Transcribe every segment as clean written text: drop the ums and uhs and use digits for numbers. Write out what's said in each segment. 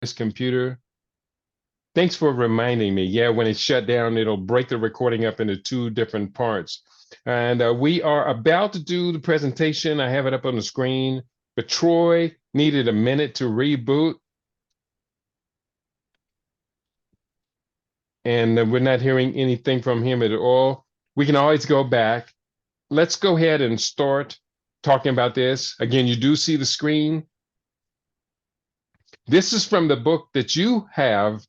this computer. Thanks for reminding me. Yeah, when it's shut down, it'll break the recording up into two different parts. And we are about to do the presentation. I have it up on the screen, but Troy needed a minute to reboot. And we're not hearing anything from him at all. We can always go back. Let's go ahead and start talking about this. Again, you do see the screen. This is from the book that you have.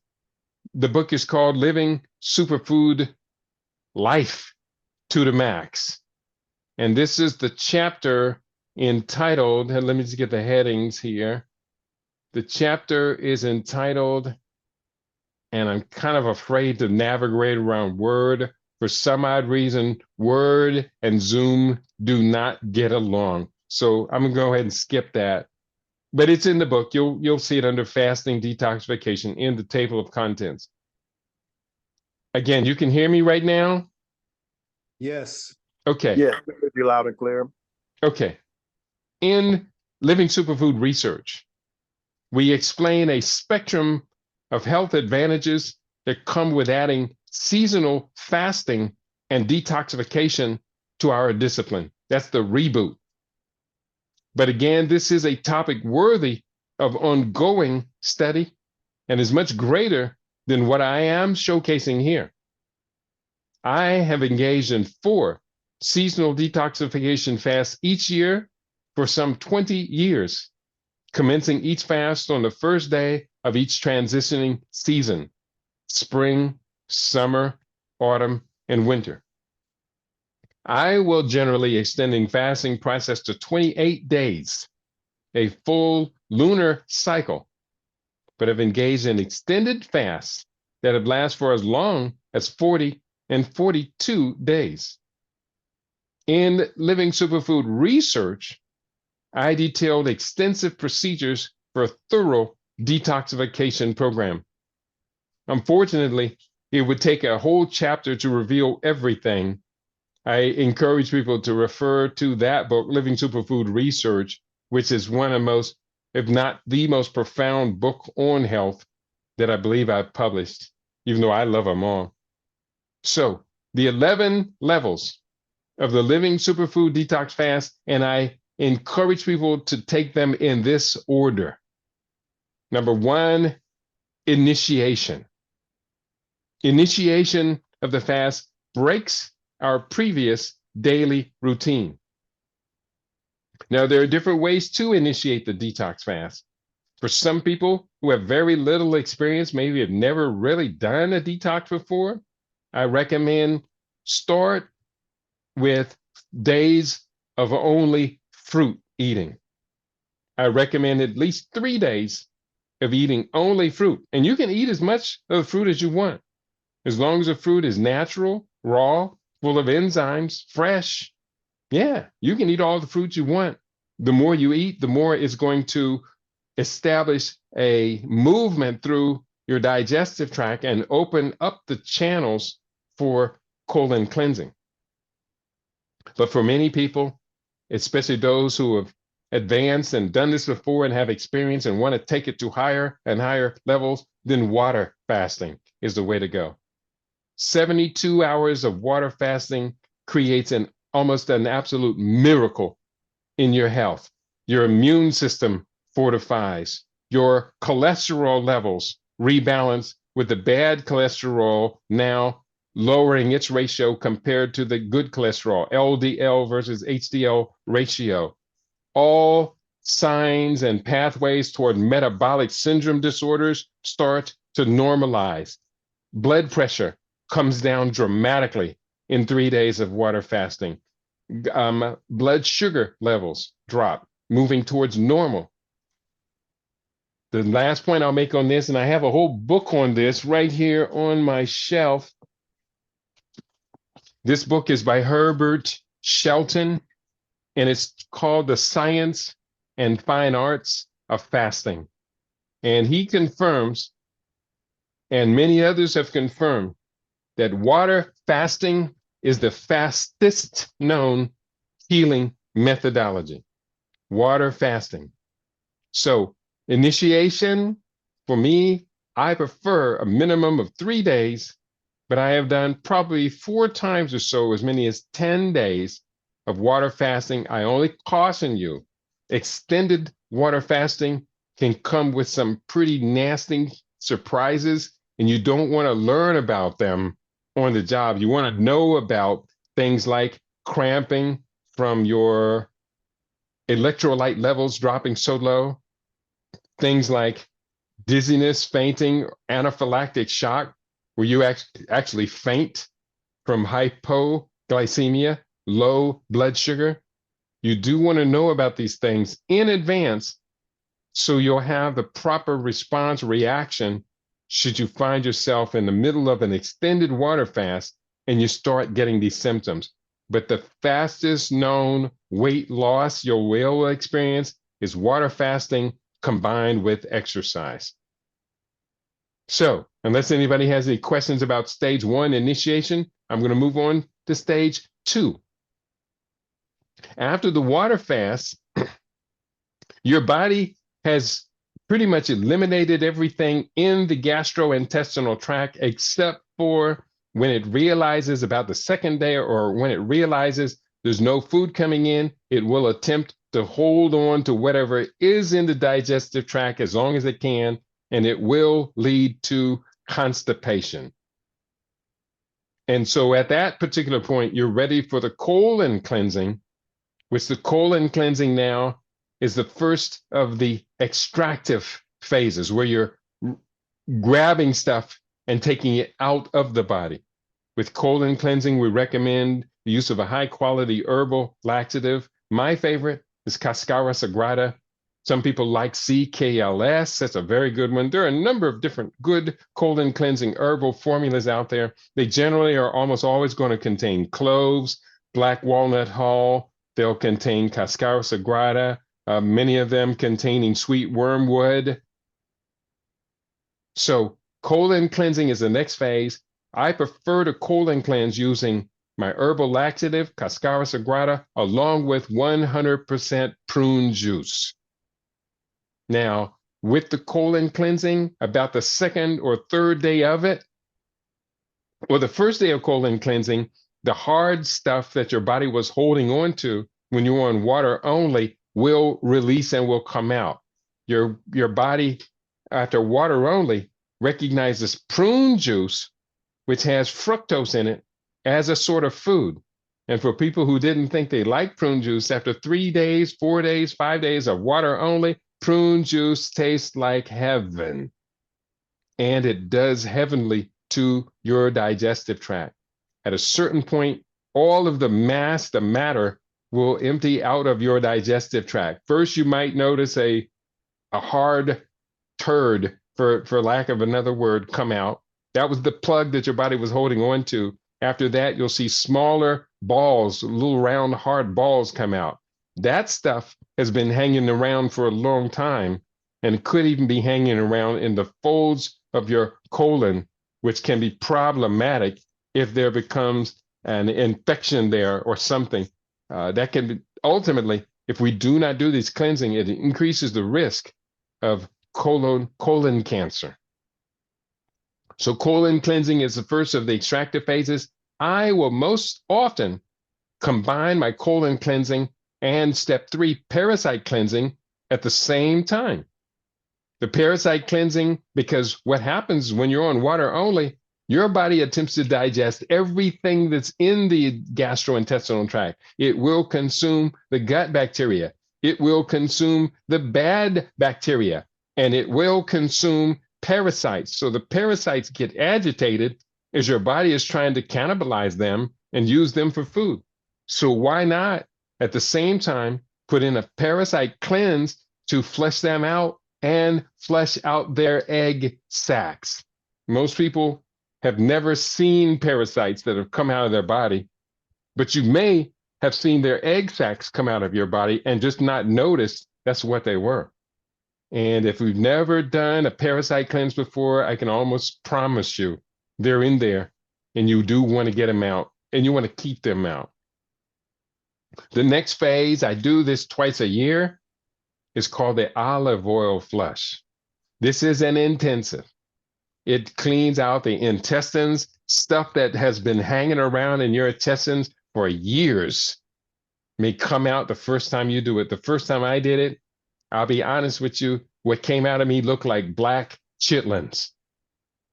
The book is called Living Superfood Life to the Max. And this is the chapter entitled, let me just get the headings here. The chapter is entitled, and I'm kind of afraid to navigate around Word. For some odd reason, Word and Zoom do not get along. So I'm gonna go ahead and skip that. But it's in the book. You'll see it under fasting detoxification in the table of contents. Again, you can hear me right now? Yes. Okay. Yeah, you're loud and clear. Okay. In Living Superfood Research, we explain a spectrum of health advantages that come with adding seasonal fasting and detoxification to our discipline. That's the reboot. But again, this is a topic worthy of ongoing study and is much greater than what I am showcasing here. I have engaged in 4 seasonal detoxification fasts each year for some 20 years, commencing each fast on the first day of each transitioning season: spring, summer, autumn, and winter. I will generally extending fasting process to 28 days, a full lunar cycle, but have engaged in extended fasts that have lasted for as long as 40 and 42 days. In Living Superfood Research, I detailed extensive procedures for a thorough detoxification program. Unfortunately, it would take a whole chapter to reveal everything. I encourage people to refer to that book, Living Superfood Research, which is one of the most, if not the most profound book on health that I believe I've published, even though I love them all. So the 11 levels of the Living Superfood Detox Fast, and I encourage people to take them in this order. Number 1, initiation. Initiation of the fast breaks our previous daily routine. Now, there are different ways to initiate the detox fast. For some people who have very little experience, maybe have never really done a detox before, I recommend start with days of only fruit eating. I recommend at least 3 days of eating only fruit. And you can eat as much of the fruit as you want, as long as the fruit is natural, raw, full of enzymes, fresh. Yeah, you can eat all the fruit you want. The more you eat, the more it's going to establish a movement through your digestive tract and open up the channels for colon cleansing. But for many people, especially those who have advanced and done this before and have experience and want to take it to higher and higher levels, then water fasting is the way to go. 72 hours of water fasting creates almost an absolute miracle in your health. Your immune system fortifies. Your cholesterol levels rebalance, with the bad cholesterol now lowering its ratio compared to the good cholesterol, LDL versus HDL ratio. All signs and pathways toward metabolic syndrome disorders start to normalize. Blood pressure comes down dramatically in 3 days of water fasting. Blood sugar levels drop, moving towards normal. The last point I'll make on this, and I have a whole book on this right here on my shelf. This book is by Herbert Shelton, and it's called The Science and Fine Arts of Fasting. And he confirms, and many others have confirmed, that water fasting is the fastest known healing methodology. Water fasting. So initiation, For me, I prefer a minimum of 3 days, but I have done probably 4 times or so, as many as 10 days of water fasting. I only caution you, extended water fasting can come with some pretty nasty surprises, and you don't want to learn about them on the job. You want to know about things like cramping from your electrolyte levels dropping so low, things like dizziness, fainting, anaphylactic shock, where you actually faint from hypoglycemia, low blood sugar. You do want to know about these things in advance so you'll have the proper response reaction should you find yourself in the middle of an extended water fast and you start getting these symptoms. But the fastest known weight loss you will experience is water fasting combined with exercise. So, unless anybody has any questions about stage 1 initiation, I'm going to move on to stage 2. After the water fast, your body has pretty much eliminated everything in the gastrointestinal tract except for when it realizes about the second day or when it realizes there's no food coming in, it will attempt to hold on to whatever is in the digestive tract as long as it can, and it will lead to constipation. And so at that particular point, you're ready for the colon cleansing, which the colon cleansing now is the first of the extractive phases where you're grabbing stuff and taking it out of the body. With colon cleansing, we recommend the use of a high quality herbal laxative. My favorite is Cascara Sagrada. Some people like CKLS. That's a very good one. There are a number of different good colon cleansing herbal formulas out there. They generally are almost always going to contain cloves, black walnut hull. They'll contain Cascara Sagrada, many of them containing sweet wormwood. So colon cleansing is the next phase. I prefer to colon cleanse using my herbal laxative, Cascara Sagrada, along with 100% prune juice. Now, with the colon cleansing, about the second or third day of it, or the first day of colon cleansing, the hard stuff that your body was holding on to when you were on water only will release and will come out. Your body, after water only, recognizes prune juice, which has fructose in it, as a sort of food. And for people who didn't think they liked prune juice, after 3 days, 4 days, 5 days of water only, prune juice tastes like heaven. And it does heavenly to your digestive tract. At a certain point, all of the matter, will empty out of your digestive tract. First, you might notice a hard turd, for lack of another word, come out. That was the plug that your body was holding on to. After that, you'll see smaller balls, little round, hard balls come out. That stuff has been hanging around for a long time and could even be hanging around in the folds of your colon, which can be problematic if there becomes an infection there or something. That can be, ultimately, if we do not do this cleansing, it increases the risk of colon cancer. So colon cleansing is the first of the extractive phases. I will most often combine my colon cleansing and step 3 parasite cleansing at the same time. The parasite cleansing, because what happens when you're on water only, your body attempts to digest everything that's in the gastrointestinal tract. It will consume the gut bacteria. It will consume the bad bacteria, and it will consume parasites. So the parasites get agitated as your body is trying to cannibalize them and use them for food. So why not, at the same time, put in a parasite cleanse to flush them out and flush out their egg sacs? Most people have never seen parasites that have come out of their body, but you may have seen their egg sacs come out of your body and just not noticed that's what they were. And if we've never done a parasite cleanse before, I can almost promise you they're in there, and you do want to get them out, and you want to keep them out. The next phase, I do this twice a year, is called the olive oil flush. This is an intensive. It cleans out the intestines, stuff that has been hanging around in your intestines for years may come out the first time you do it. The first time I did it, I'll be honest with you, what came out of me looked like black chitlins.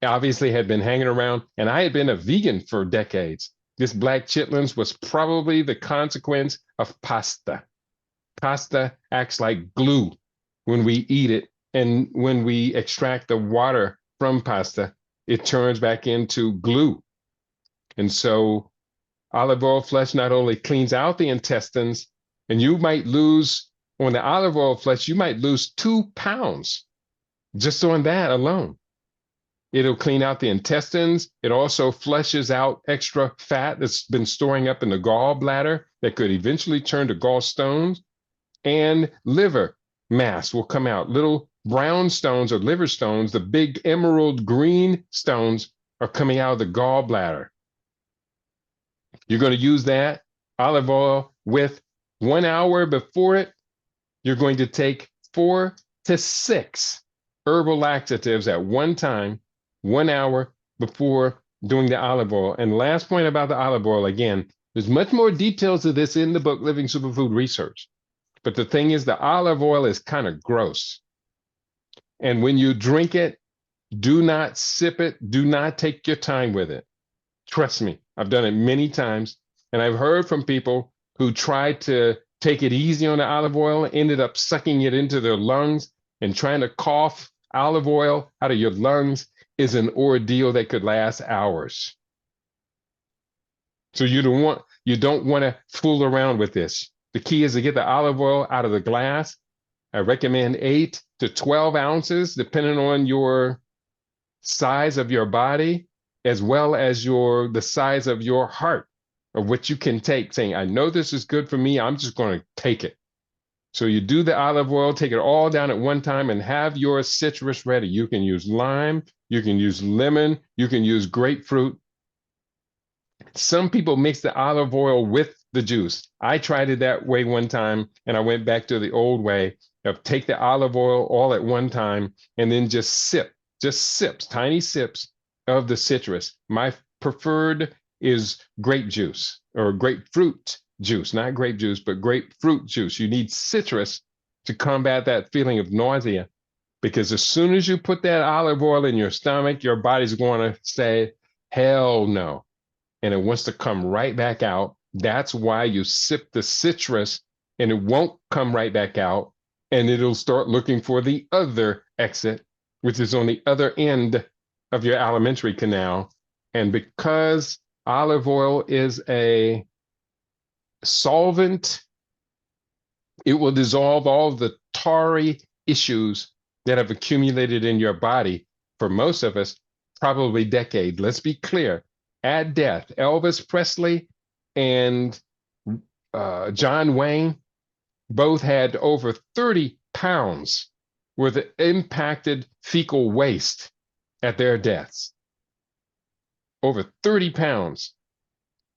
Obviously had been hanging around, and I had been a vegan for decades. This black chitlins was probably the consequence of pasta. Pasta acts like glue when we eat it, and when we extract the water from pasta, it turns back into glue. And so olive oil flesh not only cleans out the intestines, and you might lose on the olive oil flesh, you might lose 2 pounds just on that alone. It'll clean out the intestines. It also flushes out extra fat that's been storing up in the gallbladder that could eventually turn to gallstones, and liver mass will come out. Little brown stones or liver stones, the big emerald green stones, are coming out of the gallbladder. You're going to use that olive oil with 1 hour before it. You're going to take 4 to 6 herbal laxatives at one time, 1 hour before doing the olive oil. And last point about the olive oil, again, there's much more details to this in the book, Living Superfood Research. But the thing is, the olive oil is kind of gross. And when you drink it, do not sip it. Do not take your time with it. Trust me, I've done it many times. And I've heard from people who tried to take it easy on the olive oil, ended up sucking it into their lungs, and trying to cough olive oil out of your lungs is an ordeal that could last hours. So you don't want to fool around with this. The key is to get the olive oil out of the glass. I recommend 8 to 12 ounces, depending on your size of your body, as well as the size of your heart, of what you can take, saying, I know this is good for me, I'm just going to take it. So you do the olive oil, take it all down at one time, and have your citrus ready. You can use lime, you can use lemon, you can use grapefruit. Some people mix the olive oil with the juice. I tried it that way one time, and I went back to the old way of take the olive oil all at one time and then just sips, tiny sips of the citrus. My preferred is grape juice or grapefruit juice, not grape juice, but grapefruit juice. You need citrus to combat that feeling of nausea, because as soon as you put that olive oil in your stomach, your body's going to say, hell no. And it wants to come right back out. That's why you sip the citrus, and it won't come right back out, and it'll start looking for the other exit, which is on the other end of your alimentary canal. And because olive oil is a solvent, it will dissolve all the tarry issues that have accumulated in your body for most of us, probably decades. Let's be clear. At death, Elvis Presley and John Wayne both had over 30 pounds worth of impacted fecal waste at their deaths. Over 30 pounds.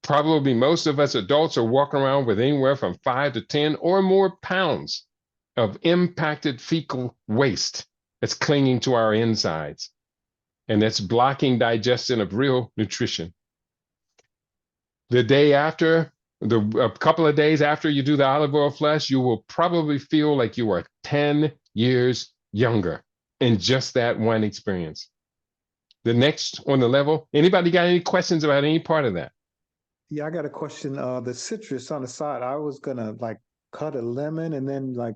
Probably most of us adults are walking around with anywhere from 5 to 10 or more pounds of impacted fecal waste that's clinging to our insides, and that's blocking digestion of real nutrition. The day after, a couple of days after you do the olive oil flesh, you will probably feel like you are 10 years younger in just that one experience. The next on the level, anybody got any questions about any part of that? Yeah, I got a question. The citrus on the side, I was gonna like cut a lemon and then like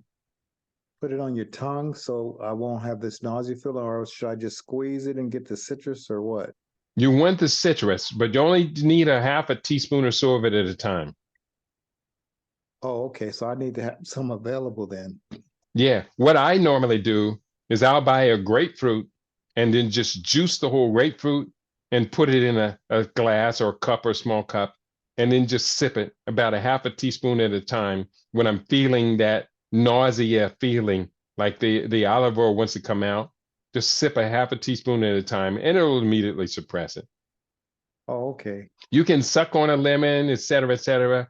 put it on your tongue so I won't have this nausea feeling, or should I just squeeze it and get the citrus or what? You want the citrus, but you only need a half a teaspoon or so of it at a time. Oh, okay. So I need to have some available then. Yeah, what I normally do is I'll buy a grapefruit and then just juice the whole grapefruit and put it in a glass or a cup or a small cup, and then just sip it about a half a teaspoon at a time when I'm feeling that nausea feeling, like the olive oil wants to come out. Just sip a half a teaspoon at a time, and it'll immediately suppress it. Oh, okay. You can suck on a lemon, et cetera, et cetera.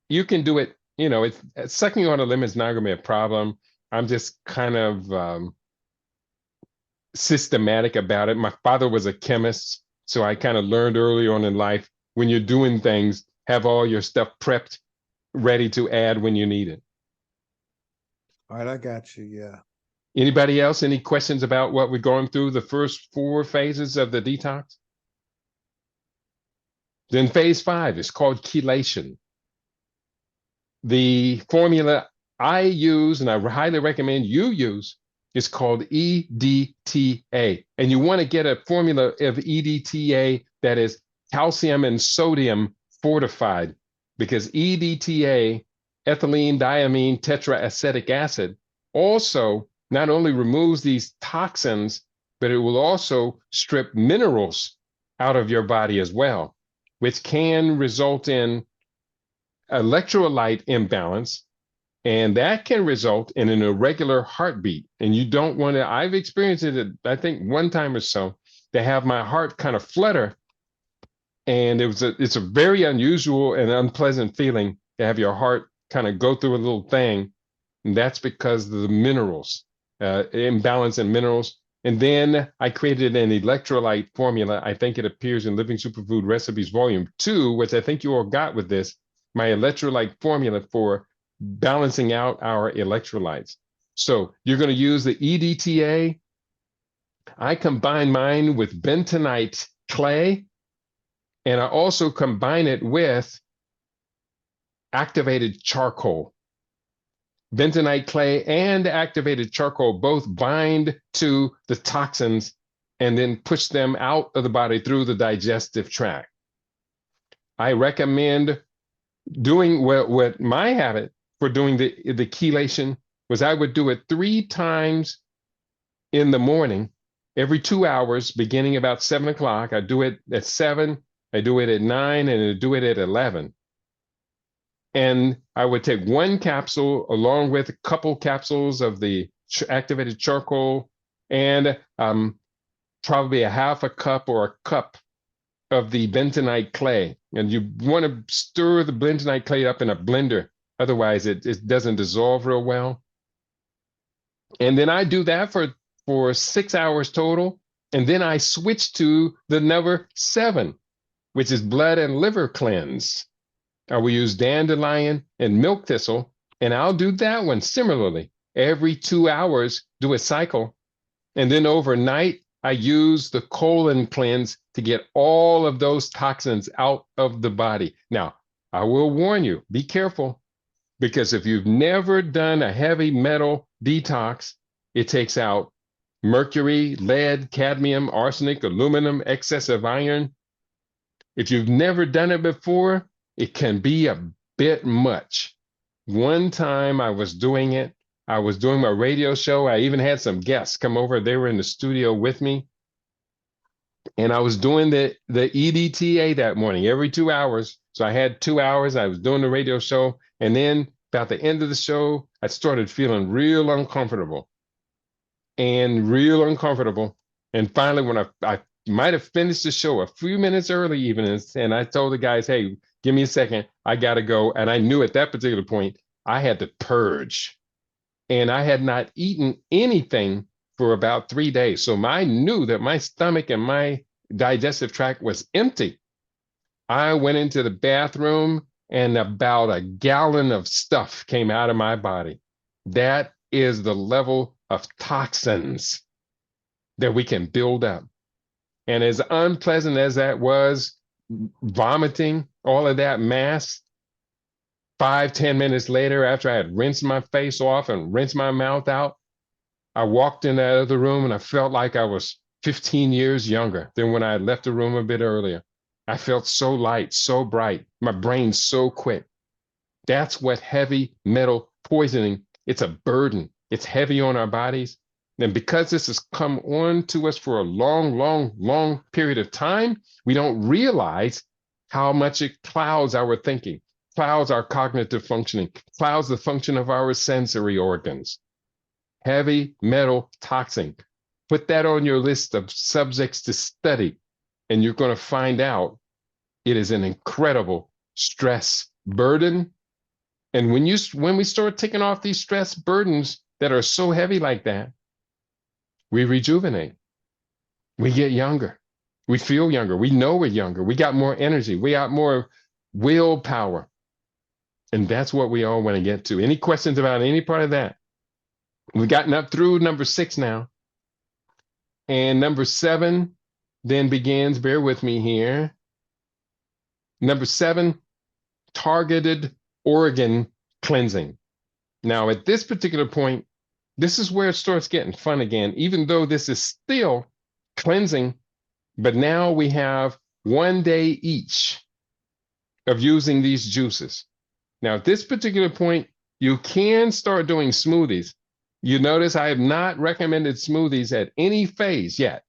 You can do it. It's sucking on a lemon is not going to be a problem. I'm just kind of systematic about it. My father was a chemist, so I kind of learned early on in life, when you're doing things, have all your stuff prepped, ready to add when you need it. All right, I got you. Yeah. Anybody else? Any questions about what we're going through, the first 4 phases of the detox? Then phase 5 is called chelation. The formula I use, and I highly recommend you use, is called EDTA. And you want to get a formula of EDTA that is calcium and sodium fortified, because EDTA, ethylene diamine tetraacetic acid, also not only removes these toxins, but it will also strip minerals out of your body as well, which can result in electrolyte imbalance, and that can result in an irregular heartbeat. And you don't want to, I've experienced it, I think one time or so, to have my heart kind of flutter. And it's a very unusual and unpleasant feeling to have your heart kind of go through a little thing. And that's because of the minerals, imbalance in minerals. And then I created an electrolyte formula. I think it appears in Living Superfood Recipes Volume 2, which I think you all got with this, my electrolyte formula for balancing out our electrolytes. So you're going to use the EDTA. I combine mine with bentonite clay, and I also combine it with activated charcoal. Bentonite clay and activated charcoal both bind to the toxins and then push them out of the body through the digestive tract. I recommend doing what my habit for doing the chelation was, I would do it 3 times in the morning, every 2 hours, beginning about 7 o'clock. I do it at 7, I do it at 9, and I do it at 11. And I would take 1 capsule along with a couple capsules of the activated charcoal, and probably a half a cup or a cup of the bentonite clay. And you want to stir the bentonite clay up in a blender. Otherwise, it doesn't dissolve real well. And then I do that for 6 hours total. And then I switch to the number 7, which is blood and liver cleanse. I will use dandelion and milk thistle, and I'll do that one similarly. Every 2 hours, do a cycle. And then overnight, I use the colon cleanse to get all of those toxins out of the body. Now, I will warn you, be careful, because if you've never done a heavy metal detox, it takes out mercury, lead, cadmium, arsenic, aluminum, excessive iron. If you've never done it before, it can be a bit much. One time I was doing it, I was doing my radio show. I even had some guests come over. They were in the studio with me. And I was doing the EDTA that morning, every 2 hours. So I had 2 hours. I was doing the radio show. And then about the end of the show, I started feeling real uncomfortable. And finally, when I might have finished the show a few minutes early even, and I told the guys, hey, give me a second, I got to go. And I knew at that particular point, I had to purge. And I had not eaten anything for about 3 days. So I knew that my stomach and my digestive tract was empty. I went into the bathroom and about a gallon of stuff came out of my body. That is the level of toxins that we can build up. And as unpleasant as that was, vomiting, all of that mass, 5-10 minutes later, after I had rinsed my face off and rinsed my mouth out, I walked in that other room and I felt like I was 15 years younger than when I had left the room a bit earlier. I felt so light, so bright, my brain so quick. That's what heavy metal poisoning, it's a burden. It's heavy on our bodies. And because this has come on to us for a long period of time, we don't realize how much it clouds our thinking, clouds our cognitive functioning, clouds the function of our sensory organs. Heavy metal toxin. Put that on your list of subjects to study, and you're going to find out it is an incredible stress burden. And when we start taking off these stress burdens that are so heavy like that, we rejuvenate. We get younger. We feel younger. We know we're younger. We got more energy. We got more willpower. And that's what we all want to get to. Any questions about any part of that? We've gotten up through number 6 now. And number 7 then begins, bear with me here. Number 7, targeted organ cleansing. Now, at this particular point, this is where it starts getting fun again, even though this is still cleansing, but now we have 1 day each of using these juices. Now, at this particular point, you can start doing smoothies. You notice I have not recommended smoothies at any phase yet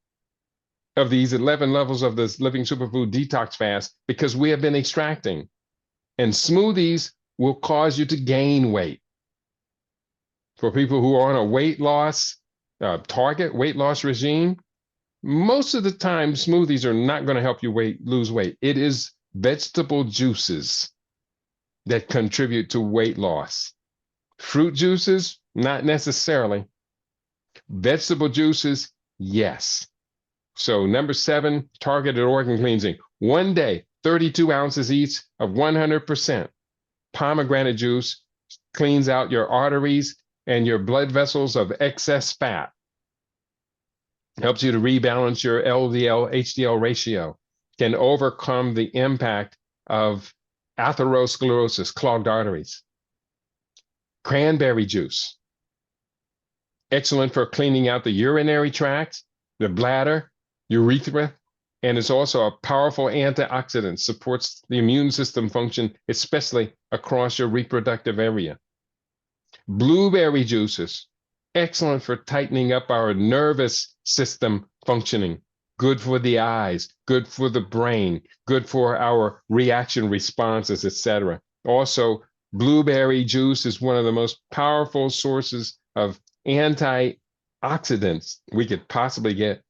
of these 11 levels of this Living Superfood Detox Fast because we have been extracting. And smoothies will cause you to gain weight. For people who are on a weight loss target, weight loss regime, most of the time smoothies are not going to help you lose weight. It is vegetable juices that contribute to weight loss. Fruit juices, not necessarily. Vegetable juices, yes. So number 7, targeted organ cleansing. 1 day, 32 ounces each of 100% pomegranate juice cleans out your arteries and your blood vessels of excess fat. Helps you to rebalance your LDL, HDL ratio, can overcome the impact of atherosclerosis, clogged arteries. Cranberry juice, excellent for cleaning out the urinary tract, the bladder, urethra, and it's also a powerful antioxidant, supports the immune system function, especially across your reproductive area. Blueberry juices, excellent for tightening up our nervous system functioning, good for the eyes, good for the brain, good for our reaction responses, etc. Also, blueberry juice is one of the most powerful sources of antioxidants we could possibly get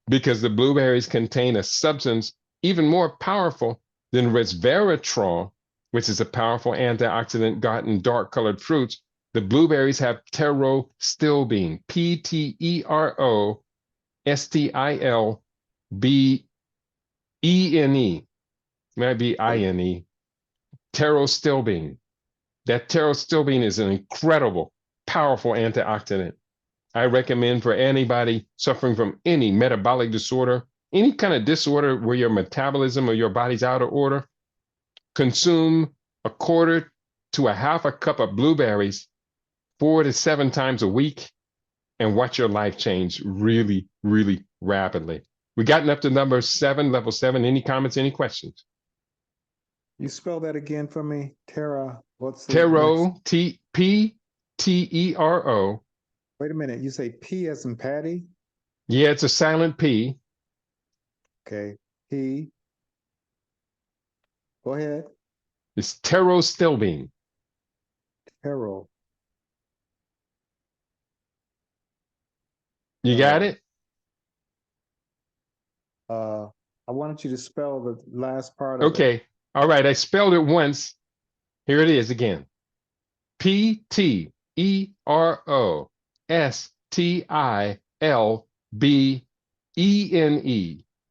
because the blueberries contain a substance even more powerful than resveratrol, which is a powerful antioxidant got in dark colored fruits. The blueberries have pterostilbene, Pterostilbene, might be INE, pterostilbene. That pterostilbene is an incredible, powerful antioxidant. I recommend for anybody suffering from any metabolic disorder, any kind of disorder where your metabolism or your body's out of order, consume 1/4 to 1/2 cup of blueberries 4 to 7 times a week and watch your life change really, really rapidly. We gotten up to number 7, level 7. Any comments, any questions? You spell that again for me? Tara, what's the Tero, next? Ptero. Wait a minute, you say P as in Patty? Yeah, it's a silent P. Okay, P. Go ahead. It's pterostilbene. Taro. You got it? I wanted you to spell the last part of it. Okay. All right. I spelled it once. Here it is again. Pterostilbene.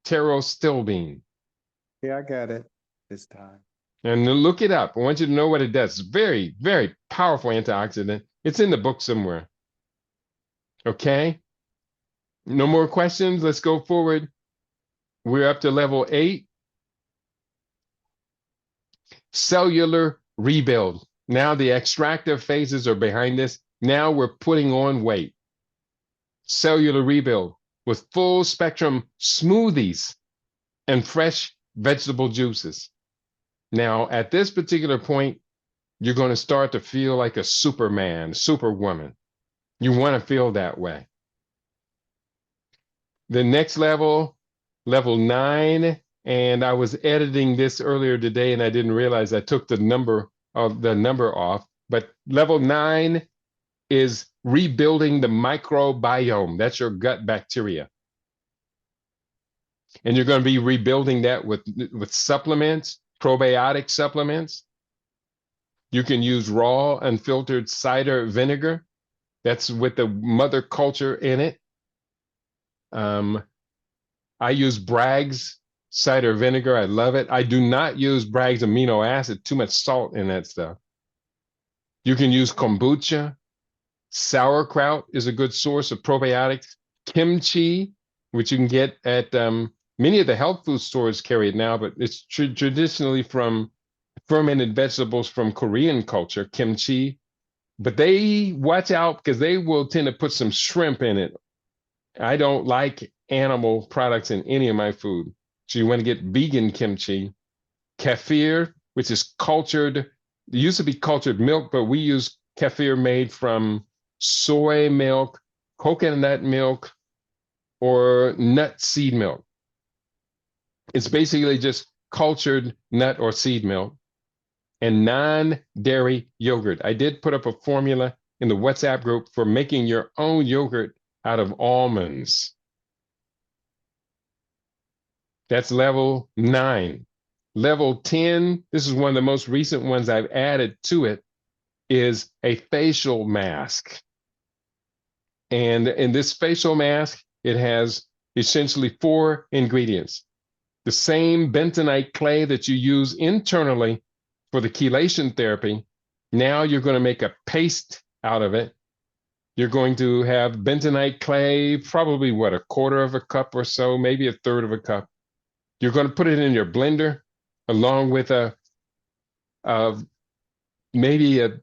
Pterostilbene. Yeah, I got it this time. And look it up. I want you to know what it does. It's very, very powerful antioxidant. It's in the book somewhere. Okay. No more questions. Let's go forward. We're up to level 8. Cellular rebuild. Now the extractive phases are behind us. Now we're putting on weight. Cellular rebuild with full spectrum smoothies and fresh vegetable juices. Now, at this particular point, you're going to start to feel like a Superman, Superwoman. You want to feel that way. The next level, level 9, and I was editing this earlier today and I didn't realize I took the number off, but level 9 is rebuilding the microbiome. That's your gut bacteria. And you're going to be rebuilding that with supplements, probiotic supplements. You can use raw unfiltered cider vinegar. That's with the mother culture in it. I use Bragg's cider vinegar. I love it. I do not use Bragg's amino acid, too much salt in that stuff. You can use kombucha. Sauerkraut is a good source of probiotics. Kimchi, which you can get at many of the health food stores carry it now, but it's traditionally from fermented vegetables from Korean culture, kimchi. But they watch out because they will tend to put some shrimp in it. I don't like animal products in any of my food. So you want to get vegan kimchi. Kefir, which is cultured, it used to be cultured milk, but we use kefir made from soy milk, coconut milk, or nut seed milk. It's basically just cultured nut or seed milk. And non-dairy yogurt. I did put up a formula in the WhatsApp group for making your own yogurt out of almonds. That's level 9. Level 10, this is one of the most recent ones I've added to it, is a facial mask. And in this facial mask, it has essentially 4 ingredients. The same bentonite clay that you use internally for the chelation therapy. Now you're going to make a paste out of it. You're going to have bentonite clay, probably what, a quarter of a cup or so, maybe a third of a cup. You're going to put it in your blender along with maybe a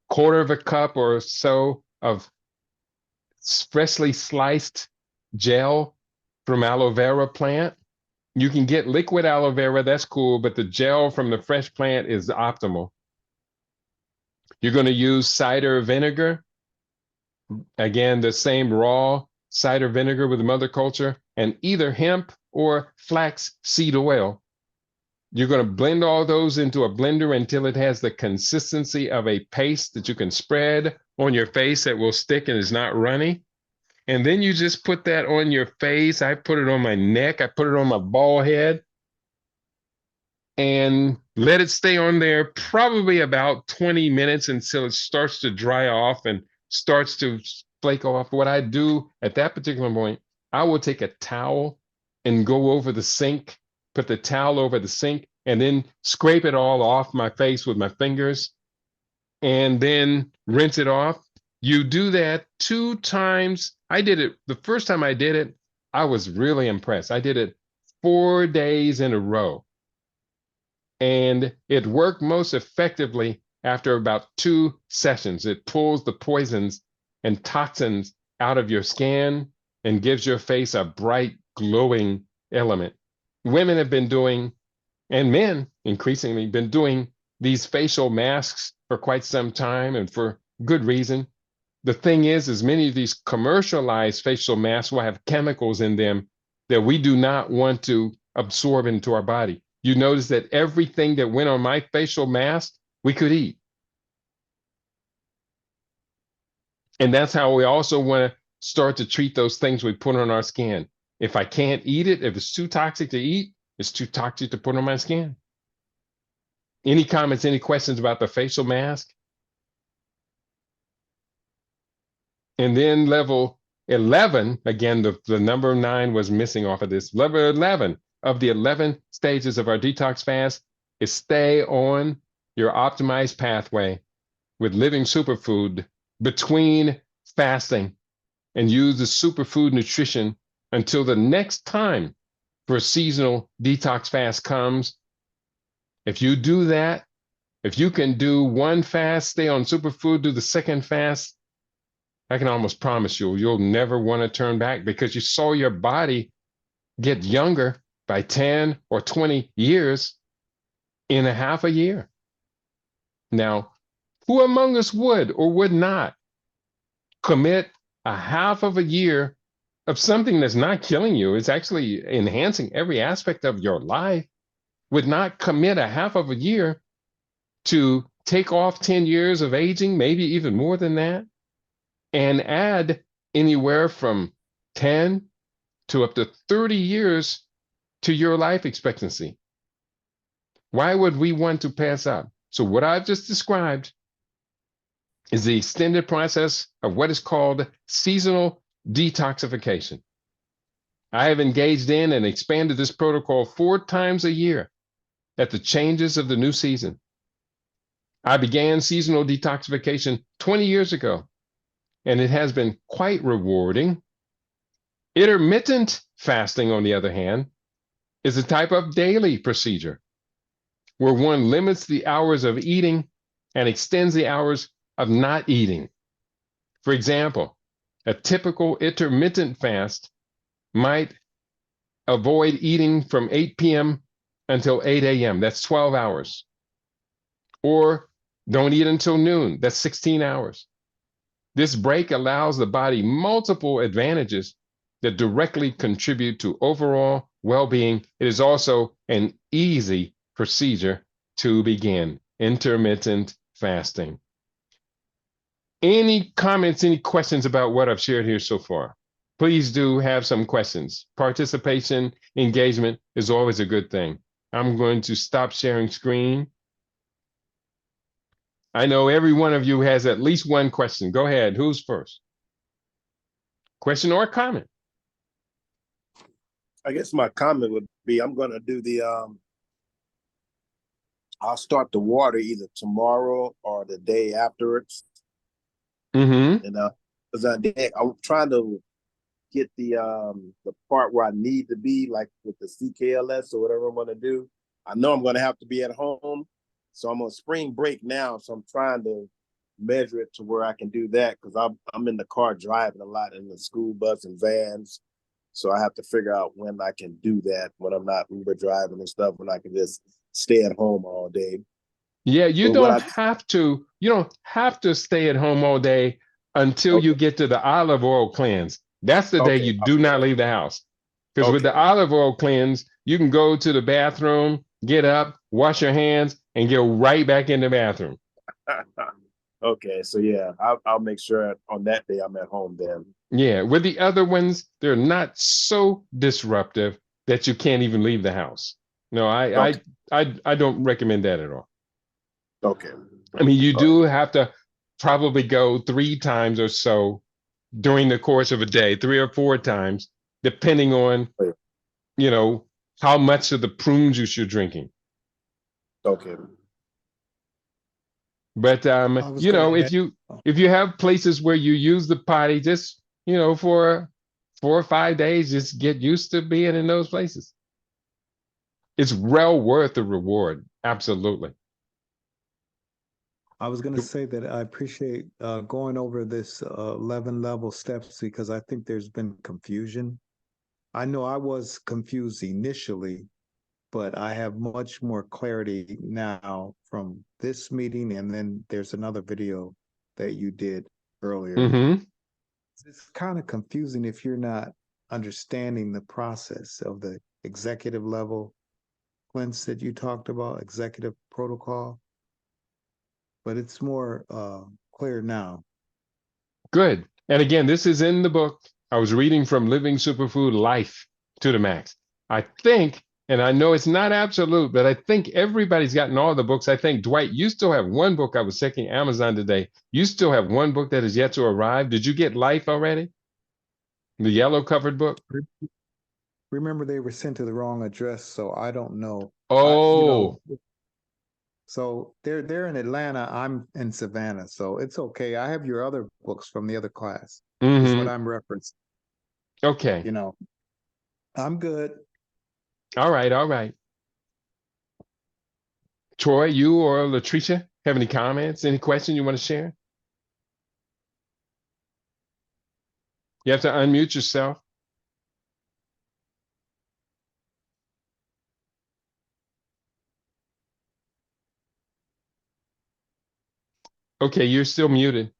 quarter of a cup or so of freshly sliced gel from aloe vera plant. You can get liquid aloe vera, that's cool, but the gel from the fresh plant is optimal. You're going to use cider vinegar. Again, the same raw cider vinegar with the mother culture, and either hemp or flax seed oil. You're going to blend all those into a blender until it has the consistency of a paste that you can spread on your face that will stick and is not runny. And then you just put that on your face. I put it on my neck. I put it on my bald head. And let it stay on there probably about 20 minutes until it starts to dry off and starts to flake off. What I do at that particular point, I will take a towel and go over the sink, put the towel over the sink, and then scrape it all off my face with my fingers, and then rinse it off. You do that 2 times. I did it, the first time I did it, I was really impressed. I did it 4 days in a row. And it worked most effectively after about 2 sessions. It pulls the poisons and toxins out of your skin and gives your face a bright, glowing element. Women have been doing, and men increasingly, been doing these facial masks for quite some time, and for good reason. The thing is many of these commercialized facial masks will have chemicals in them that we do not want to absorb into our body. You notice that everything that went on my facial mask, we could eat. And that's how we also want to start to treat those things we put on our skin. If I can't eat it, if it's too toxic to eat, it's too toxic to put on my skin. Any comments, any questions about the facial mask? And then level 11, again, the number 9 was missing off of this. Level 11 of the 11 stages of our detox fast is stay on your optimized pathway with living superfood between fasting, and use the superfood nutrition until the next time for a seasonal detox fast comes. If you do that, if you can do 1 fast, stay on superfood, do the second fast, I can almost promise you'll never want to turn back, because you saw your body get younger by 10 or 20 years in a half a year. Now, who among us would or would not commit a half of a year of something that's not killing you, it's actually enhancing every aspect of your life, would not commit a half of a year to take off 10 years of aging, maybe even more than that, and add anywhere from 10 to up to 30 years to your life expectancy? Why would we want to pass up? So what I've just described is the extended process of what is called seasonal detoxification. I have engaged in and expanded this protocol 4 times a year at the changes of the new season. I began seasonal detoxification 20 years ago, and it has been quite rewarding. Intermittent fasting, on the other hand, is a type of daily procedure where one limits the hours of eating and extends the hours of not eating. For example, a typical intermittent fast might avoid eating from 8 p.m. until 8 a.m. That's 12 hours. Or don't eat until noon. That's 16 hours. This break allows the body multiple advantages that directly contribute to overall well-being. It is also an easy procedure to begin intermittent fasting. Any comments, any questions about what I've shared here so far? Please do have some questions. Participation, engagement is always a good thing. I'm going to stop sharing screen. I know every one of you has at least one question. Go ahead. Who's first? Question or comment? I guess my comment would be I'm going to do I'll start the water either tomorrow or the day afterwards. Mm-hmm. And because I'm trying to get the part where I need to be, like with the CKLS or whatever I'm going to do. I know I'm going to have to be at home, so I'm on spring break now. So I'm trying to measure it to where I can do that because I'm in the car driving a lot in the school bus and vans. So I have to figure out when I can do that, when I'm not Uber driving and stuff, when I can just stay at home all day. Yeah, you don't have to stay at home all day until you get to the olive oil cleanse. That's the day you do not leave the house. Because with the olive oil cleanse, you can go to the bathroom, get up, wash your hands, and go right back in the bathroom. Okay, so yeah, I'll make sure on that day I'm at home then. Yeah, with the other ones, they're not so disruptive that you can't even leave the house. No, I don't recommend that at all. Okay. I mean, you do have to probably go 3 times or so during the course of a day, 3 or 4 times, depending on, how much of the prune juice you're drinking. Okay. But if you have places where you use the potty, just for 4 or 5 days, just get used to being in those places. It's well worth the reward. Absolutely. I was going to say that I appreciate going over this 11 level steps because I think there's been confusion. I know I was confused initially, but I have much more clarity now from this meeting. And then there's another video that you did earlier. Mm-hmm. It's kind of confusing if you're not understanding the process of the executive level cleanse that you talked about, executive protocol. But it's more clear now. Good. And again, this is in the book. I was reading from Living Superfood Life to the Max. I think, and I know it's not absolute, but I think everybody's gotten all the books. I think, Dwight, you still have one book. I was checking Amazon today. You still have one book that is yet to arrive. Did you get Life already? The yellow covered book? Remember, they were sent to the wrong address, so I don't know. Oh. So they're in Atlanta. I'm in Savannah, so it's okay. I have your other books from the other class. Mm-hmm. Is what I'm referencing. Okay. I'm good. All right. Troy, you or Latricia have any comments, any questions you want to share? You have to unmute yourself. Okay, you're still muted.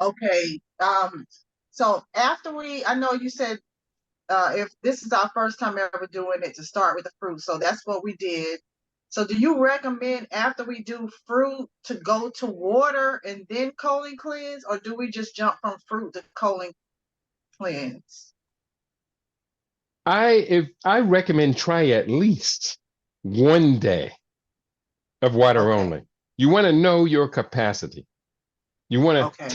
Okay. So after I know you said if this is our first time ever doing it, to start with the fruit. So that's what we did. So do you recommend after we do fruit to go to water and then colon cleanse, or do we just jump from fruit to colon cleanse? I recommend try at least 1 day of water only. You want to know your capacity. You want to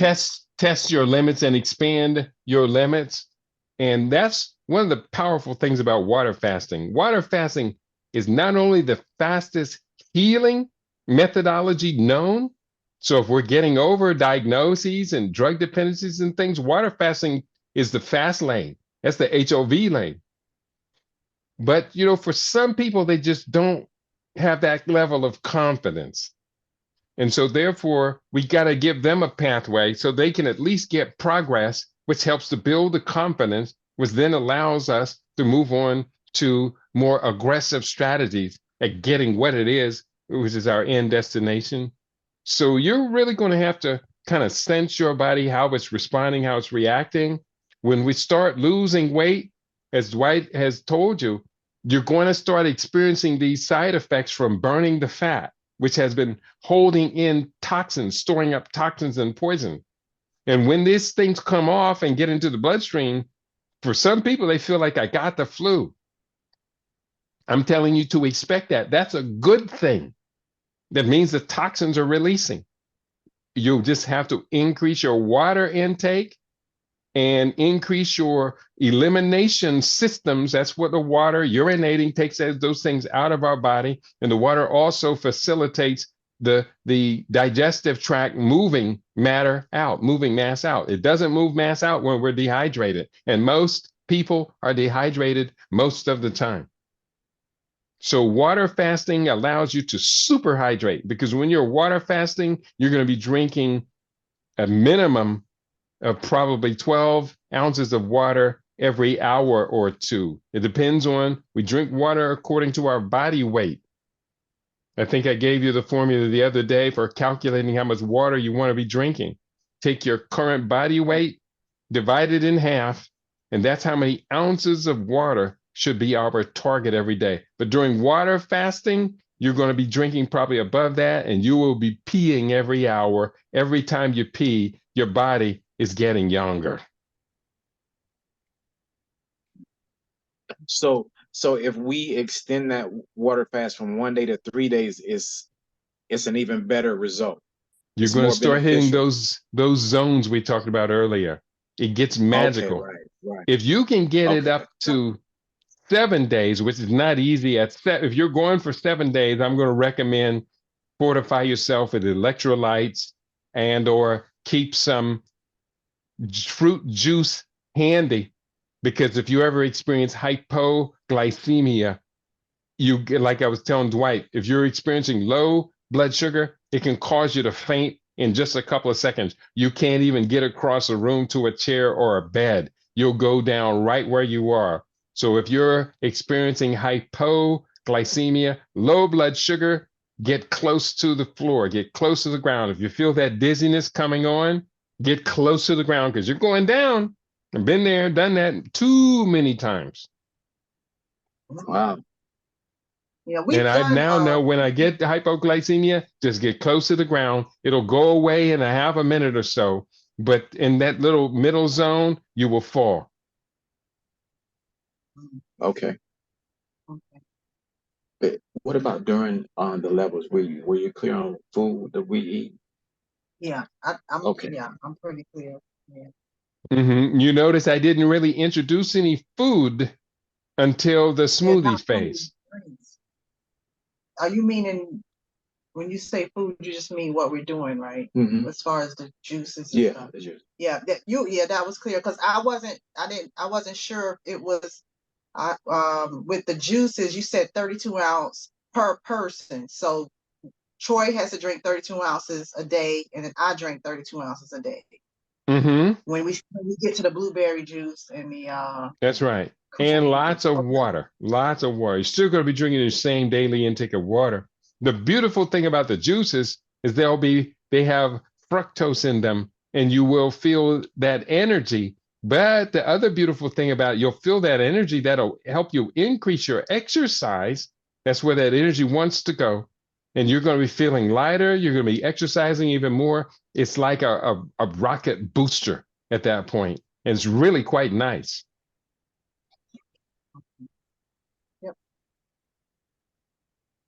test your limits and expand your limits. And that's one of the powerful things about water fasting is not only the fastest healing methodology known. So if we're getting over diagnoses and drug dependencies and things, water fasting is the fast lane. That's the HOV lane. But, for some people, they just don't have that level of confidence. And so therefore, we got to give them a pathway so they can at least get progress, which helps to build the confidence, which then allows us to move on to more aggressive strategies at getting what it is, which is our end destination. So you're really going to have to kind of sense your body, how it's responding, how it's reacting. When we start losing weight, as Dwight has told you, you're going to start experiencing these side effects from burning the fat, which has been holding in toxins, storing up toxins and poison. And when these things come off and get into the bloodstream, for some people, they feel like I got the flu. I'm telling you to expect that. That's a good thing. That means the toxins are releasing. You'll just have to increase your water intake and increase your elimination systems. That's what the water urinating takes those things out of our body. And the water also facilitates the digestive tract moving matter out, moving mass out. It doesn't move mass out when we're dehydrated. And most people are dehydrated most of the time. So water fasting allows you to super hydrate, because when you're water fasting, you're going to be drinking a minimum of probably 12 ounces of water every hour or two. It depends on, we drink water according to our body weight. I think I gave you the formula the other day for calculating how much water you want to be drinking. Take your current body weight, divide it in half, and that's how many ounces of water should be our target every day. But during water fasting, you're going to be drinking probably above that, and you will be peeing every hour. Every time you pee, your body is getting younger. So if we extend that water fast from 1 day to 3 days, it's an even better result. You're It's going to more start hitting beneficial. those zones we talked about earlier. It gets magical. Okay, right. If you can get it Okay. up to 7 days, which is not easy. If you're going for 7 days, I'm going to recommend fortify yourself with electrolytes and or keep some fruit juice handy, because if you ever experience hypoglycemia, you get, like I was telling Dwight, if you're experiencing low blood sugar, it can cause you to faint in just a couple of seconds. You can't even get across a room to a chair or a bed. You'll go down right where you are. So if you're experiencing hypoglycemia, low blood sugar, get close to the floor, get close to the ground. If you feel that dizziness coming on, get close to the ground, because you're going down. I've been there, done that too many times. Wow. Yeah, we've And I done now know when I get hypoglycemia, just get close to the ground. It'll go away in a half a minute or so. But in that little middle zone, you will fall. Okay. okay. But what about during the levels? Were you clear on food that we eat? Yeah, I'm Okay. yeah, I'm pretty clear. Yeah. You notice I didn't really introduce any food until the Yeah, smoothie not food, phase. drinks. Are you meaning when you say food, you just mean what we're doing, right? Mm-hmm. As far as the juices and Yeah, stuff. the juice. Yeah, that was clear, because I wasn't sure if it was with the juices. You said 32 ounce per person, so Troy has to drink 32 ounces a day, and then I drink 32 ounces a day. Mm-hmm. When we get to the blueberry juice and the That's right. And lots of water, lots of water. You're still going to be drinking the same daily intake of water. The beautiful thing about the juices is they have fructose in them, and you will feel that energy. But the other beautiful thing about it, you'll feel that energy that'll help you increase your exercise. That's where that energy wants to go. And you're going to be feeling lighter. You're going to be exercising even more. It's like a rocket booster at that point. And it's really quite nice. Yep.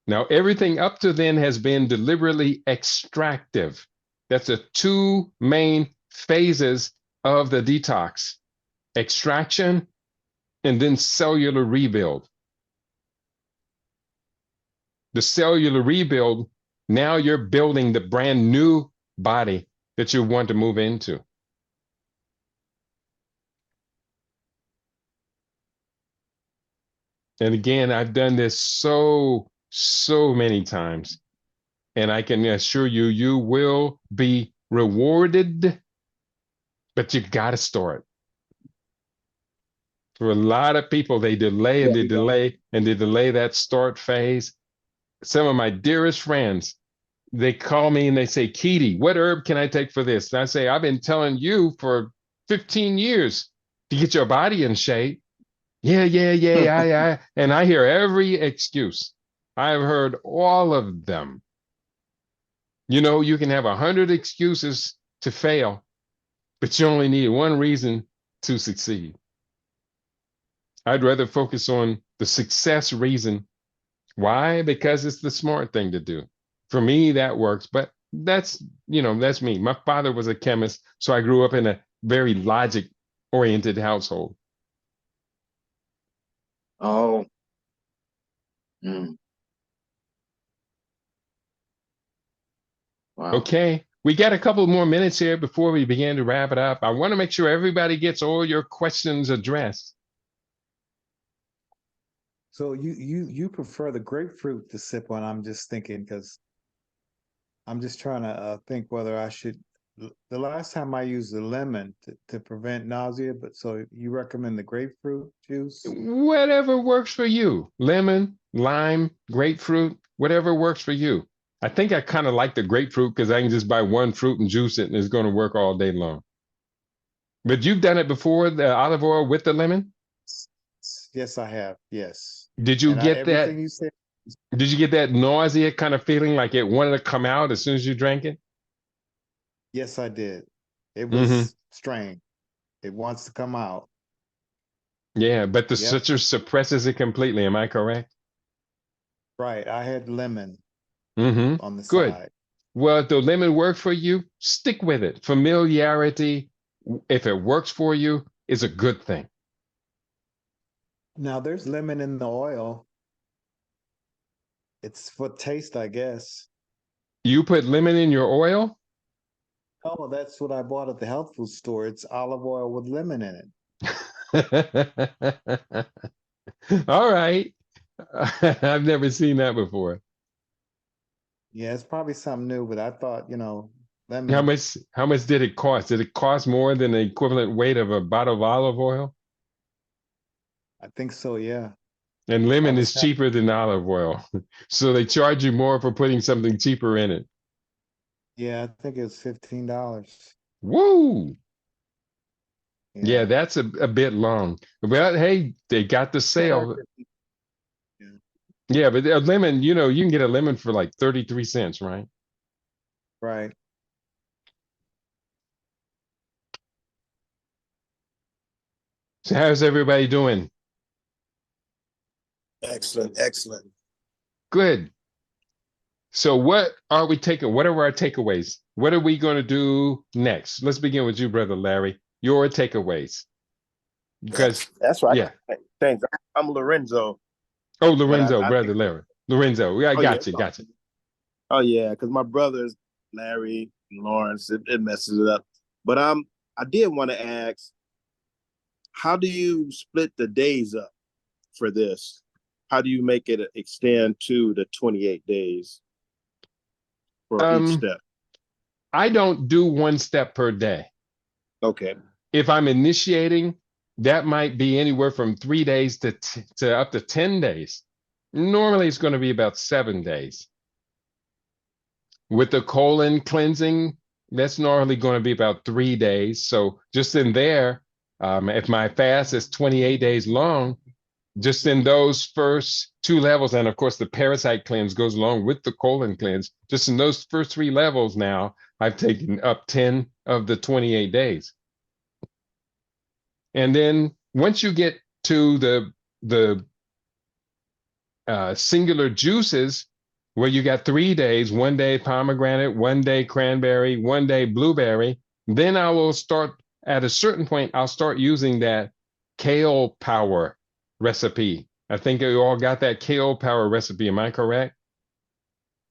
Now, everything up to then has been deliberately extractive. That's the two main phases of the detox: extraction and then cellular rebuild. The cellular rebuild, now you're building the brand new body that you want to move into. And again, I've done this so many times. And I can assure you, you will be rewarded, but you got to start. For a lot of people, they delay and they delay and they delay that start phase. Some of my dearest friends, they call me and they say, Keedy, what herb can I take for this? And I say, I've been telling you for 15 years to get your body in shape. Yeah. And I hear every excuse. I've heard all of them. You know, you can have 100 excuses to fail, but you only need one reason to succeed. I'd rather focus on the success reason. Why? Because it's the smart thing to do. For me, that works, but that's me. My father was a chemist, so I grew up in a very logic-oriented household. Oh. Mm. Wow. Okay, we got a couple more minutes here before we begin to wrap it up. I want to make sure everybody gets all your questions addressed. So you prefer the grapefruit to sip on? I'm just thinking because I'm just trying to think whether I should. The last time I used the lemon to prevent nausea, but so you recommend the grapefruit juice? Whatever works for you. Lemon, lime, grapefruit, whatever works for you. I think I kind of like the grapefruit because I can just buy one fruit and juice it and it's going to work all day long. But you've done it before, the olive oil with the lemon? Yes, I have. Yes. Did you get that? Everything you said. Did you get that nausea kind of feeling like it wanted to come out as soon as you drank it? Yes, I did. It was strange. It wants to come out. Yeah, but the Yep. citrus suppresses it completely. Am I correct? Right. I had lemon on the Good. side. Well, if the lemon worked for you, stick with it. Familiarity, if it works for you, is a good thing. Now there's lemon in the oil. It's for taste, I guess. You put lemon in your oil? Oh, that's what I bought at the health food store. It's olive oil with lemon in it. All right. I've never seen that before. Yeah, it's probably something new, but I thought, lemon. How much did it cost? Did it cost more than the equivalent weight of a bottle of olive oil? I think so, yeah. And lemon is cheaper than olive oil. So they charge you more for putting something cheaper in it. Yeah, I think it's $15. Woo! Yeah, Yeah. that's a bit long. Well, hey, they got the sale. Yeah, but a lemon, you can get a lemon for like 33 cents, right? Right. So how's everybody doing? Excellent, excellent. Good. So what are we taking? What are our takeaways? What are we going to do next? Let's begin with you, Brother Larry. Your takeaways. Because that's right. Yeah. Thanks. I'm Lorenzo. Oh, Lorenzo, Brother Larry. Lorenzo. Yeah, I got you. Oh yeah, because my brothers, Larry and Lawrence, it messes it up. But I did want to ask, how do you split the days up for this? How do you make it extend to the 28 days for each step? I don't do one step per day. Okay. If I'm initiating, that might be anywhere from 3 days to up to 10 days. Normally, it's going to be about 7 days. With the colon cleansing, that's normally going to be about 3 days. So just in there, if my fast is 28 days long, just in those first 2 levels, and of course the parasite cleanse goes along with the colon cleanse, just in those first 3 levels now, I've taken up 10 of the 28 days. And then once you get to the singular juices, where you got 3 days, 1 day pomegranate, 1 day cranberry, 1 day blueberry, then I will start at a certain point, I'll start using that kale power recipe. I think you all got that kale power recipe. Am I correct?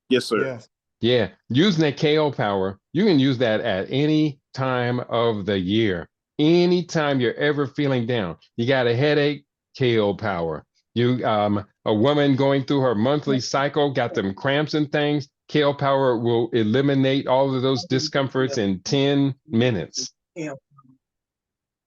Yes, sir. Yes. Yeah, using that kale power, you can use that at any time of the year. Anytime you're ever feeling down, you got a headache, kale power. A woman going through her monthly cycle, got them cramps and things, kale power will eliminate all of those discomforts in 10 minutes. Yeah.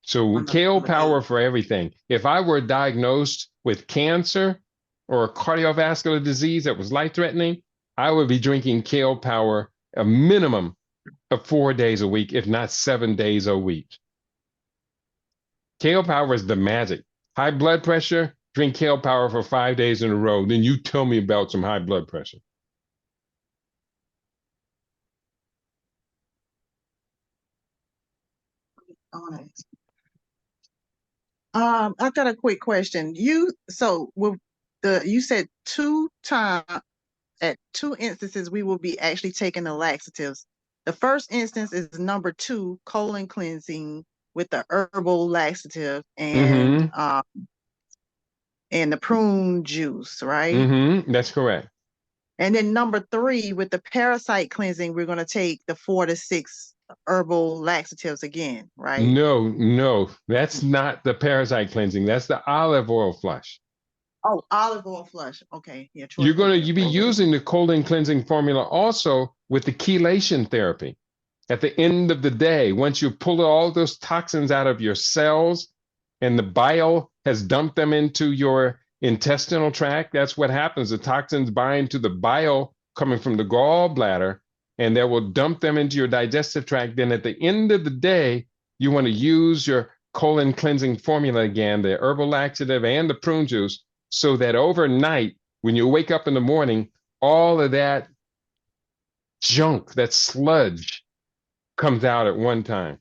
So kale power for everything. If I were diagnosed with cancer or a cardiovascular disease that was life-threatening, I would be drinking kale power a minimum of 4 days a week, if not 7 days a week. Kale power is the magic. High blood pressure, drink kale power for 5 days in a row. Then you tell me about some high blood pressure. On it. I got a quick question. You said at 2 instances we will be actually taking the laxatives. The first instance is number 2, colon cleansing with the herbal laxative and the prune juice, right? That's correct. And then number 3 with the parasite cleansing, we're going to take the 4 to 6 herbal laxatives again, right? No, that's not the parasite cleansing. That's the olive oil flush. Oh, olive oil flush. Okay. Yeah. You're going to be using the colon cleansing formula also with the chelation therapy. At the end of the day, once you pull all those toxins out of your cells and the bile has dumped them into your intestinal tract, that's what happens. The toxins bind to the bile coming from the gallbladder, and that will dump them into your digestive tract. Then at the end of the day, you want to use your colon cleansing formula again, the herbal laxative and the prune juice, so that overnight, when you wake up in the morning, all of that junk, that sludge, comes out at one time.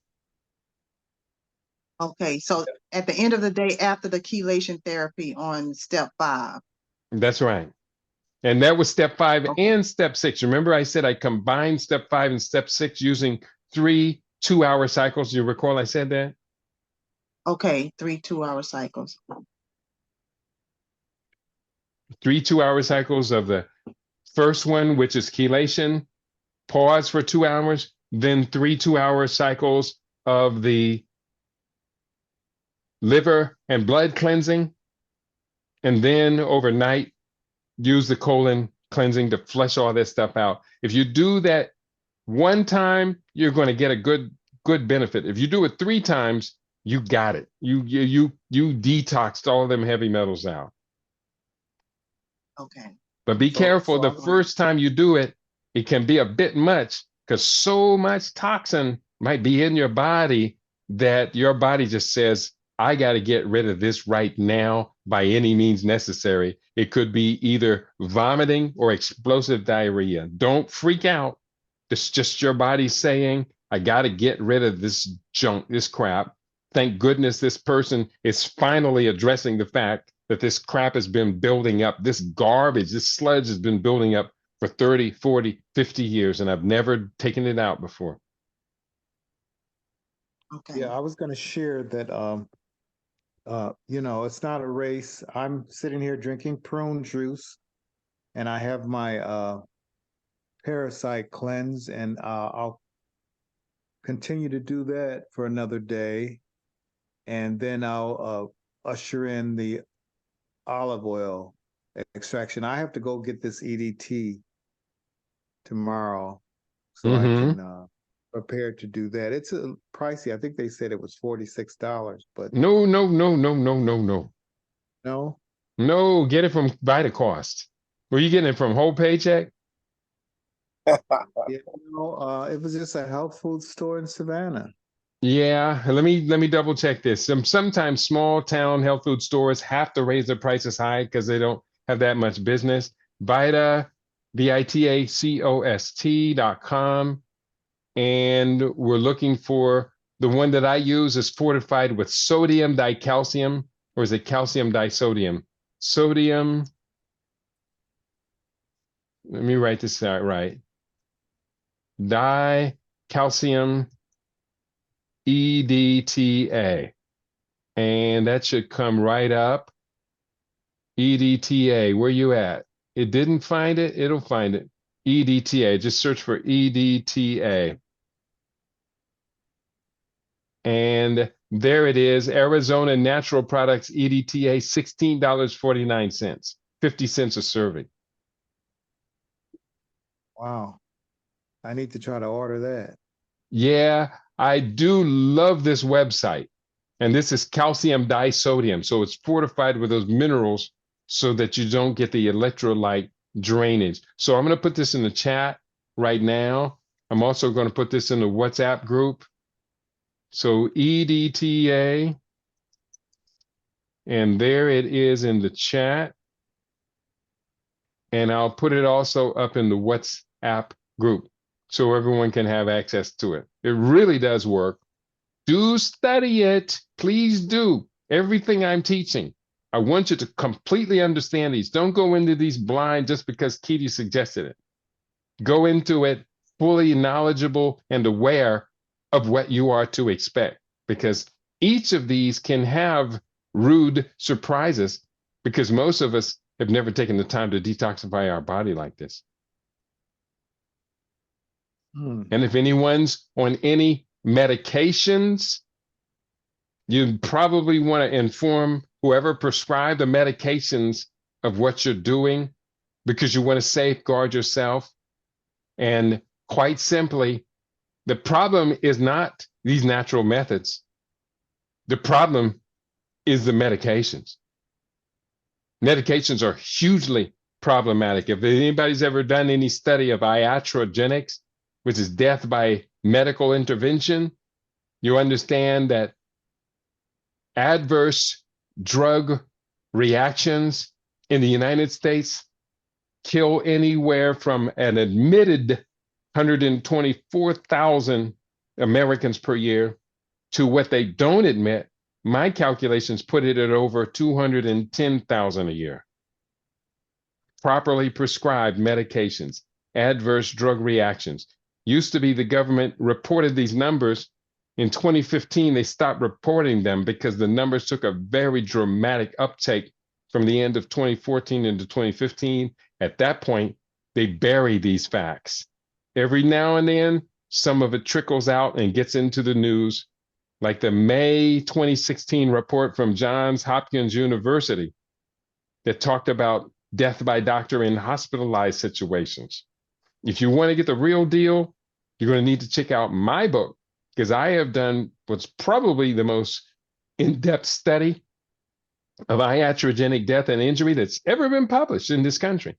Okay, so at the end of the day, after the chelation therapy on step 5. That's right. And that was step 5 and step 6. Remember I said I combined step 5 and step 6 using 3 2-hour cycles. Do you recall I said that? Okay, 3 2-hour cycles. 3 2-hour cycles of the first one, which is chelation, pause for 2 hours, then 3 2-hour cycles of the liver and blood cleansing, and then overnight use the colon cleansing to flush all that stuff out. If you do that one time, you're going to get a good benefit. If you do it 3 times, you got it. You detoxed all of them heavy metals out. Okay. But be careful. The first time you do it, it can be a bit much because so much toxin might be in your body that your body just says, I got to get rid of this right now by any means necessary. It could be either vomiting or explosive diarrhea. Don't freak out. It's just your body saying, I got to get rid of this junk, this crap. Thank goodness this person is finally addressing the fact that this crap has been building up. This garbage, this sludge has been building up for 30, 40, 50 years, and I've never taken it out before. Okay. Yeah, I was going to share that it's not a race. I'm sitting here drinking prune juice, and I have my parasite cleanse, and I'll continue to do that for another day, and then I'll usher in the olive oil extraction. I have to go get this EDT tomorrow, so I can prepare to do that. It's pricey. I think they said it was $46, but No. no. No, get it from Vitacost. Were you getting it from Whole Paycheck? Yeah, it was just a health food store in Savannah. Yeah, let me double check this. Sometimes small town health food stores have to raise their prices high because they don't have that much business. VITACOST.com. And we're looking for the one that I use is fortified with sodium dicalcium, or is it calcium disodium? Sodium. Let me write this out right. Dicalcium EDTA. And that should come right up. EDTA, where you at? It didn't find it, it'll find it. EDTA, just search for EDTA. And there it is, Arizona Natural Products EDTA, $16.49, 50 cents a serving. Wow. I need to try to order that. Yeah, I do love this website. And this is calcium disodium. So it's fortified with those minerals so that you don't get the electrolyte drainage. So I'm going to put this in the chat right now. I'm also going to put this in the WhatsApp group. So EDTA, and there it is in the chat. And I'll put it also up in the WhatsApp group so everyone can have access to it. It really does work. Do study it. Please do. Everything I'm teaching, I want you to completely understand these. Don't go into these blind just because Kitty suggested it. Go into it fully knowledgeable and aware of what you are to expect, because each of these can have rude surprises, because most of us have never taken the time to detoxify our body like this. And if anyone's on any medications, you probably want to inform whoever prescribed the medications of what you're doing, because you want to safeguard yourself. And quite simply, the problem is not these natural methods. The problem is the medications. Medications are hugely problematic. If anybody's ever done any study of iatrogenics, which is death by medical intervention, you understand that adverse drug reactions in the United States kill anywhere from an admitted 124,000 Americans per year to what they don't admit. My calculations put it at over 210,000 a year. Properly prescribed medications, adverse drug reactions. Used to be the government reported these numbers. In 2015, they stopped reporting them because the numbers took a very dramatic uptake from the end of 2014 into 2015. At that point, they bury these facts. Every now and then, some of it trickles out and gets into the news, like the May 2016 report from Johns Hopkins University that talked about death by doctor in hospitalized situations. If you want to get the real deal, you're going to need to check out my book, because I have done what's probably the most in-depth study of iatrogenic death and injury that's ever been published in this country.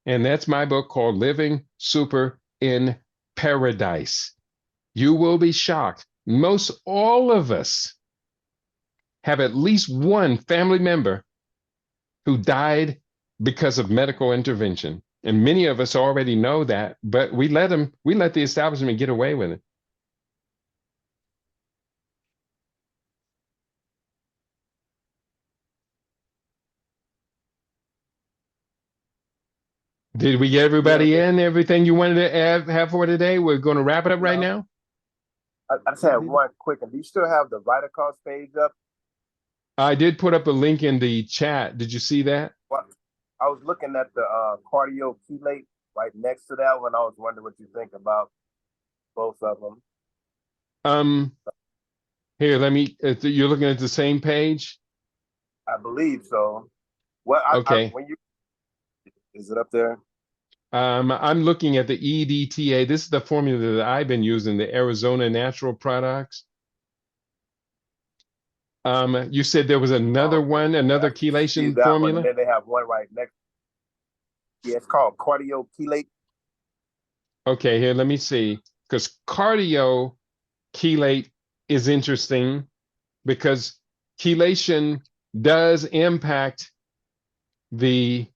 And that's my book called Living Super in Paradise. You will be shocked. Most all of us have at least one family member who died because of medical intervention. And many of us already know that, but we let the establishment get away with it. Did we get everybody in? Everything you wanted to have for today? We're going to wrap it up right now. I just had one quick. Do you still have the Vitacost page up? I did put up a link in the chat. Did you see that? Well, I was looking at the cardio chelate right next to that one. I was wondering what you think about both of them. Here, let me. You're looking at the same page. I believe so. Well, okay. Is it up there? I'm looking at the EDTA. This is the formula that I've been using, the Arizona Natural Products. You said there was another one, another chelation formula? One, and then they have one right next. Yeah, it's called cardio chelate. Okay, here, let me see. Because cardio chelate is interesting because chelation does impact the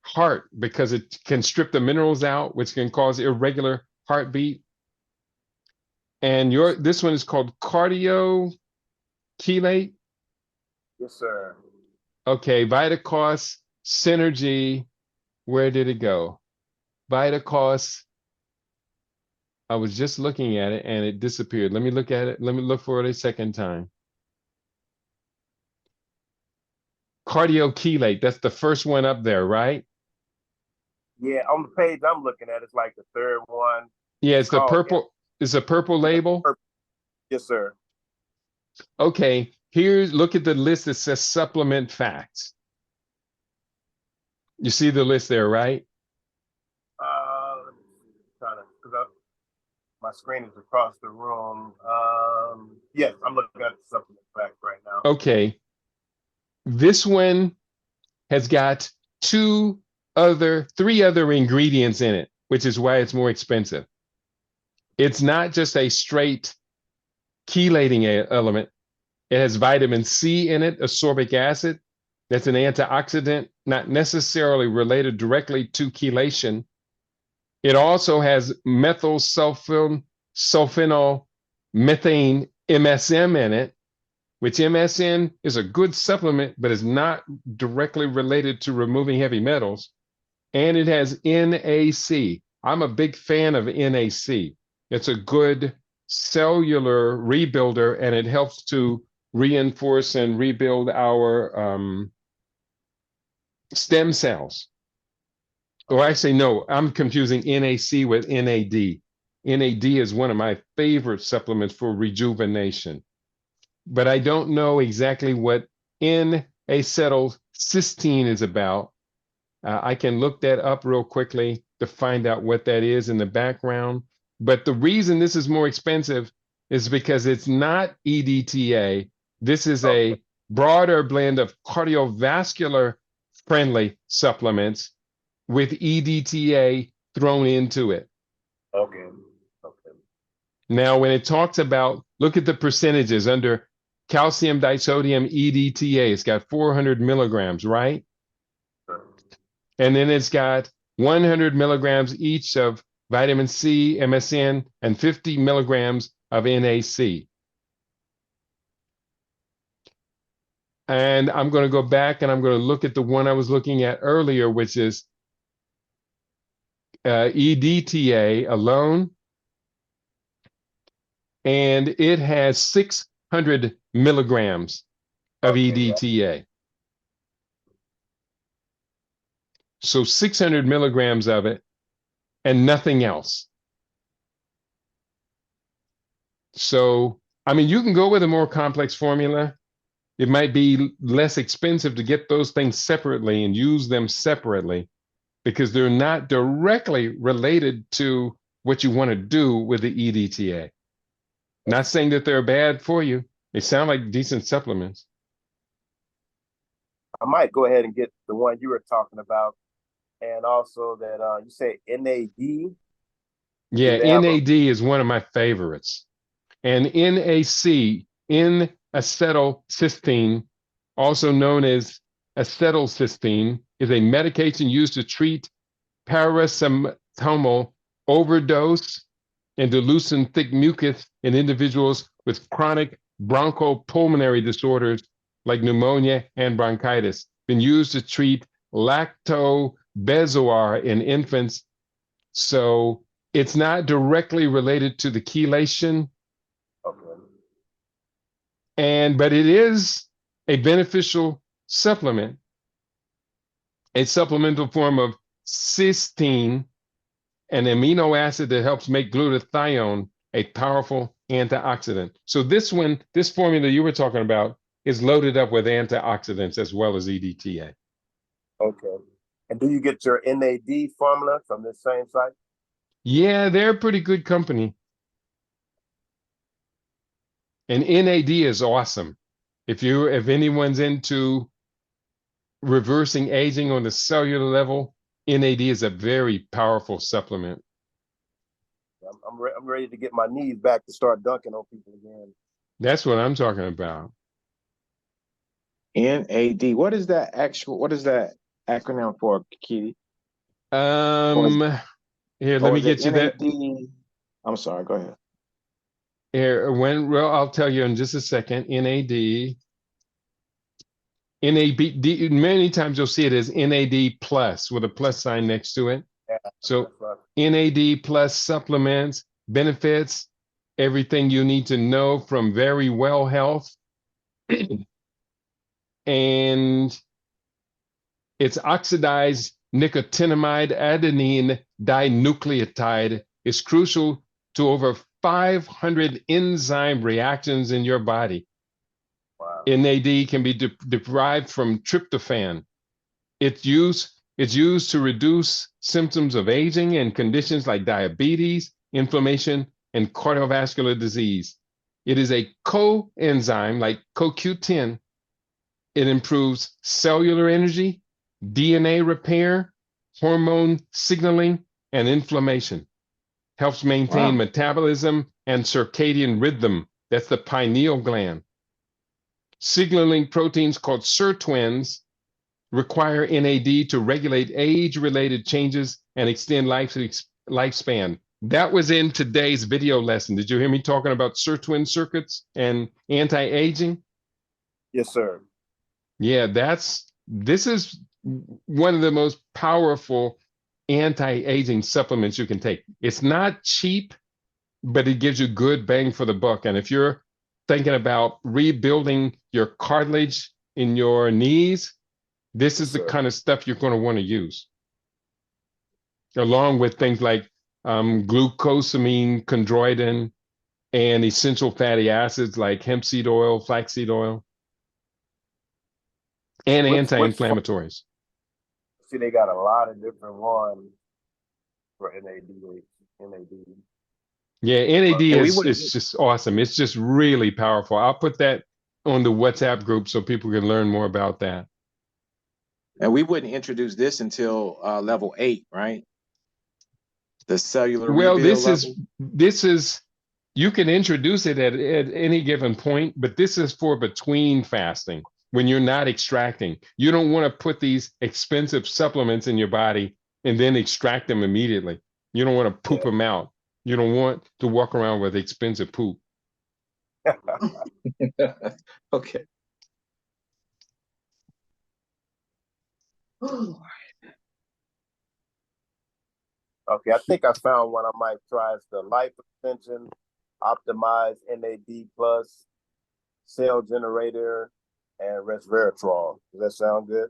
heart, because it can strip the minerals out, which can cause irregular heartbeat. And this one is called cardio chelate. Yes, sir. Okay, Vitacost Synergy. Where did it go? Vitacost. I was just looking at it and it disappeared. Let me look at it. Let me look for it a second time. Cardio chelate. That's the first one up there, right? Yeah, on the page I'm looking at, it's like the third one. Yeah, It's it's the called purple. It's a purple label. Yes, sir. Okay, look at the list that says supplement facts. You see the list there, right? Let me see, trying to, because my screen is across the room. Yes, I'm looking at the supplement fact right now. Okay. This one has got three other ingredients in it, which is why it's more expensive. It's not just a straight chelating element. It has vitamin C in it, ascorbic acid. That's an antioxidant, not necessarily related directly to chelation. It also has methyl sulfonyl methane MSM in it, which MSM is a good supplement, but is not directly related to removing heavy metals. And it has NAC. I'm a big fan of NAC. It's a good cellular rebuilder, and it helps to reinforce and rebuild our stem cells. Or actually, no, I'm confusing NAC with NAD. NAD is one of my favorite supplements for rejuvenation. But I don't know exactly what N-acetylcysteine is about. I can look that up real quickly to find out what that is in the background. But the reason this is more expensive is because it's not EDTA. This is a broader blend of cardiovascular friendly supplements with EDTA thrown into it. Okay. Now, when it talks about, look at the percentages under calcium disodium EDTA, it's got 400 milligrams, right? Sure. And then it's got 100 milligrams each of vitamin C, MSM, and 50 milligrams of NAC. And I'm going to go back and I'm going to look at the one I was looking at earlier, which is EDTA alone. And it has 600 milligrams of EDTA. So 600 milligrams of it and nothing else. So, I mean, you can go with a more complex formula. It might be less expensive to get those things separately and use them separately because they're not directly related to what you want to do with the EDTA. Not saying that they're bad for you. They sound like decent supplements. I might go ahead and get the one you were talking about. And also that you say NAD. Yeah, NAD is one of my favorites. And NAC, N-acetylcysteine, also known as acetylcysteine, is a medication used to treat paracetamol overdose and to loosen thick mucus in individuals with chronic bronchopulmonary disorders like pneumonia and bronchitis. Been used to treat lactobacillus in infants. So it's not directly related to the chelation. But it is a beneficial supplement, a supplemental form of cysteine, an amino acid that helps make glutathione a powerful antioxidant. So this formula you were talking about is loaded up with antioxidants as well as EDTA. Okay. And do you get your NAD formula from the same site? Yeah, they're a pretty good company. And NAD is awesome. If anyone's into reversing aging on the cellular level, NAD is a very powerful supplement. I'm ready to get my knees back to start dunking on people again. That's what I'm talking about. NAD. What is that acronym for, Kitty? Here, let me get you that. I'm sorry, go ahead. Here, I'll tell you in just a second. NAD. Many times you'll see it as NAD plus with a plus sign next to it. Yeah, so right. NAD plus supplements, benefits, everything you need to know from very well health. And its oxidized nicotinamide adenine dinucleotide is crucial to over 500 enzyme reactions in your body. Wow. NAD can be derived from tryptophan. It's used to reduce symptoms of aging and conditions like diabetes, inflammation, and cardiovascular disease. It is a coenzyme like CoQ10. It improves cellular energy, DNA repair, hormone signaling, and inflammation. Helps maintain metabolism and circadian rhythm. That's the pineal gland. Signaling proteins called sirtuins require NAD to regulate age-related changes and extend lifespan. That was in today's video lesson. Did you hear me talking about sirtuin circuits and anti-aging? Yes, sir. Yeah, this is one of the most powerful anti-aging supplements you can take. It's not cheap, but it gives you good bang for the buck. And if you're thinking about rebuilding your cartilage in your knees, this is the kind of stuff you're going to want to use, along with things like glucosamine, chondroitin, and essential fatty acids like hemp seed oil, flaxseed oil, and anti-inflammatories. See, they got a lot of different ones for NAD. Yeah, NAD is just awesome. It's just really powerful. I'll put that on the WhatsApp group so people can learn more about that. And we wouldn't introduce this until level 8, right? The cellular rebuild this is you can introduce it at any given point, but this is for between fasting when you're not extracting. You don't want to put these expensive supplements in your body and then extract them immediately. You don't want to poop them out. You don't want to walk around with expensive poop. Okay. Okay, I think I found one I might try. It's the Life Extension Optimized NAD Plus Cell Generator and Resveratrol. Does that sound good?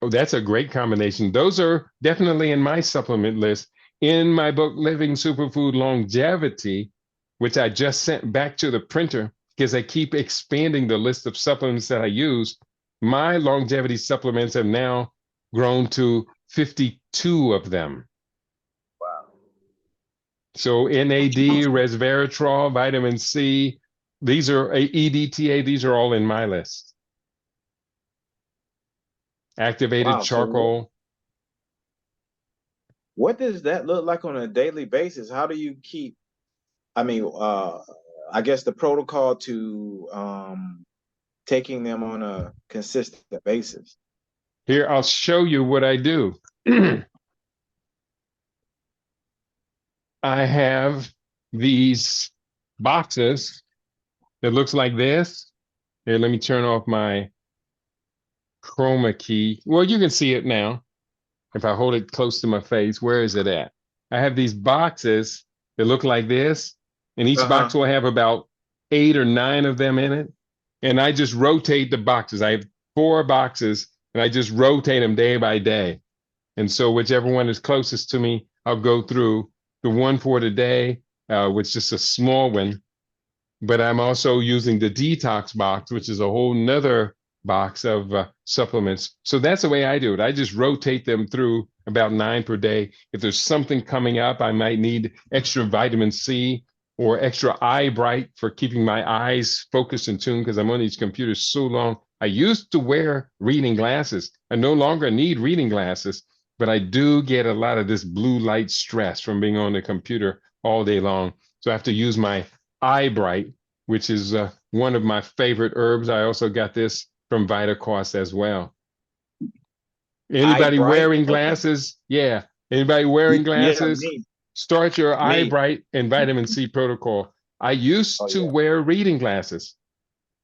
Oh, that's a great combination. Those are definitely in my supplement list. In my book, Living Superfood Longevity, which I just sent back to the printer because I keep expanding the list of supplements that I use. My longevity supplements have now grown to 52 of them. Wow. So NAD, resveratrol, vitamin C, these are EDTA, these are all in my list. Activated charcoal. So what does that look like on a daily basis? How do you keep, I mean, I guess the protocol to taking them on a consistent basis? Here, I'll show you what I do. I have these boxes that looks like this. Here, let me turn off my chroma key. Well, you can see it now. If I hold it close to my face, where is it at? I have these boxes that look like this, and each box will have about 8 or 9 of them in it. And I just rotate the boxes. I have 4 boxes, and I just rotate them day by day. And so whichever one is closest to me, I'll go through. The one for today, which is just a small one, but I'm also using the Detox box, which is a whole nother box of supplements. So that's the way I do it. I just rotate them through about 9 per day. If there's something coming up, I might need extra vitamin C or extra eye bright for keeping my eyes focused and tuned because I'm on these computers so long. I used to wear reading glasses. I no longer need reading glasses, but I do get a lot of this blue light stress from being on the computer all day long. So I have to use my eye bright, which is one of my favorite herbs. I also got this from VitaCost as well. Anybody wearing glasses? Yeah. Anybody wearing glasses? Yeah, Start your eye bright and vitamin C protocol. I used to wear reading glasses.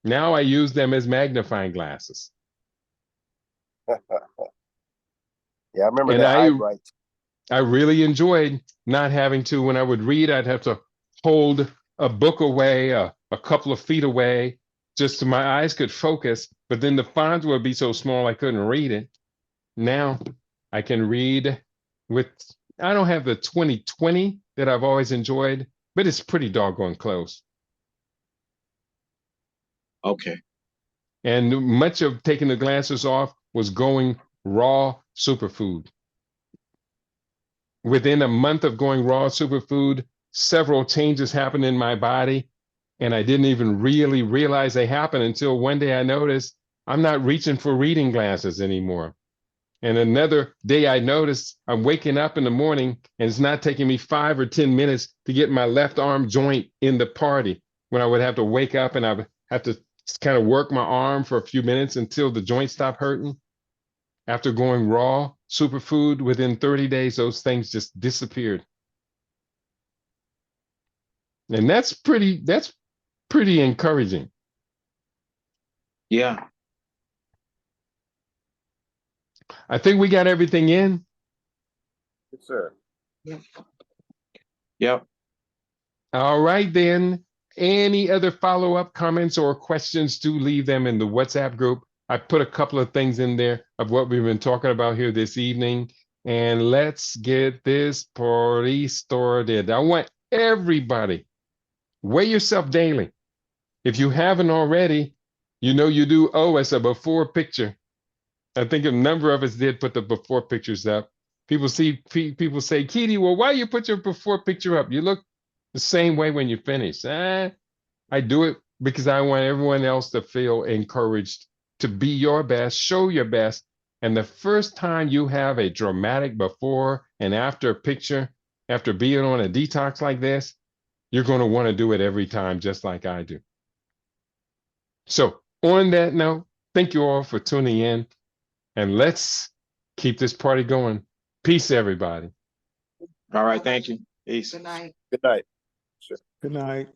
Now I use them as magnifying glasses. Yeah, I remember that eye bright. I really enjoyed not having to, when I would read, I'd have to hold a book away, a couple of feet away, just so my eyes could focus, but then the font would be so small I couldn't read it. Now I can read with, I don't have the 20/20 that I've always enjoyed, but it's pretty doggone close. Okay. And much of taking the glasses off was going raw superfood. Within a month of going raw superfood, several changes happened in my body, and I didn't even really realize they happened until one day I noticed I'm not reaching for reading glasses anymore. And another day I noticed I'm waking up in the morning and it's not taking me 5 or 10 minutes to get my left arm joint in the party, when I would have to wake up and I would have to kind of work my arm for a few minutes until the joint stopped hurting. After going raw superfood, within 30 days, those things just disappeared. And that's pretty encouraging. Yeah. I think we got everything in. Yes, sir. Yep. All right, then. Any other follow-up comments or questions, do leave them in the WhatsApp group. I put a couple of things in there of what we've been talking about here this evening. And let's get this party started. I want everybody, weigh yourself daily. If you haven't already, you know you do owe us a before picture. I think a number of us did put the before pictures up. People say, Keity, well, why you put your before picture up? You look the same way when you finish. I do it because I want everyone else to feel encouraged to be your best, show your best. And the first time you have a dramatic before and after picture, after being on a detox like this, you're going to want to do it every time, just like I do. So on that note, thank you all for tuning in, and let's keep this party going. Peace, everybody. All right. Thank you. Peace. Good night. Good night. Good night.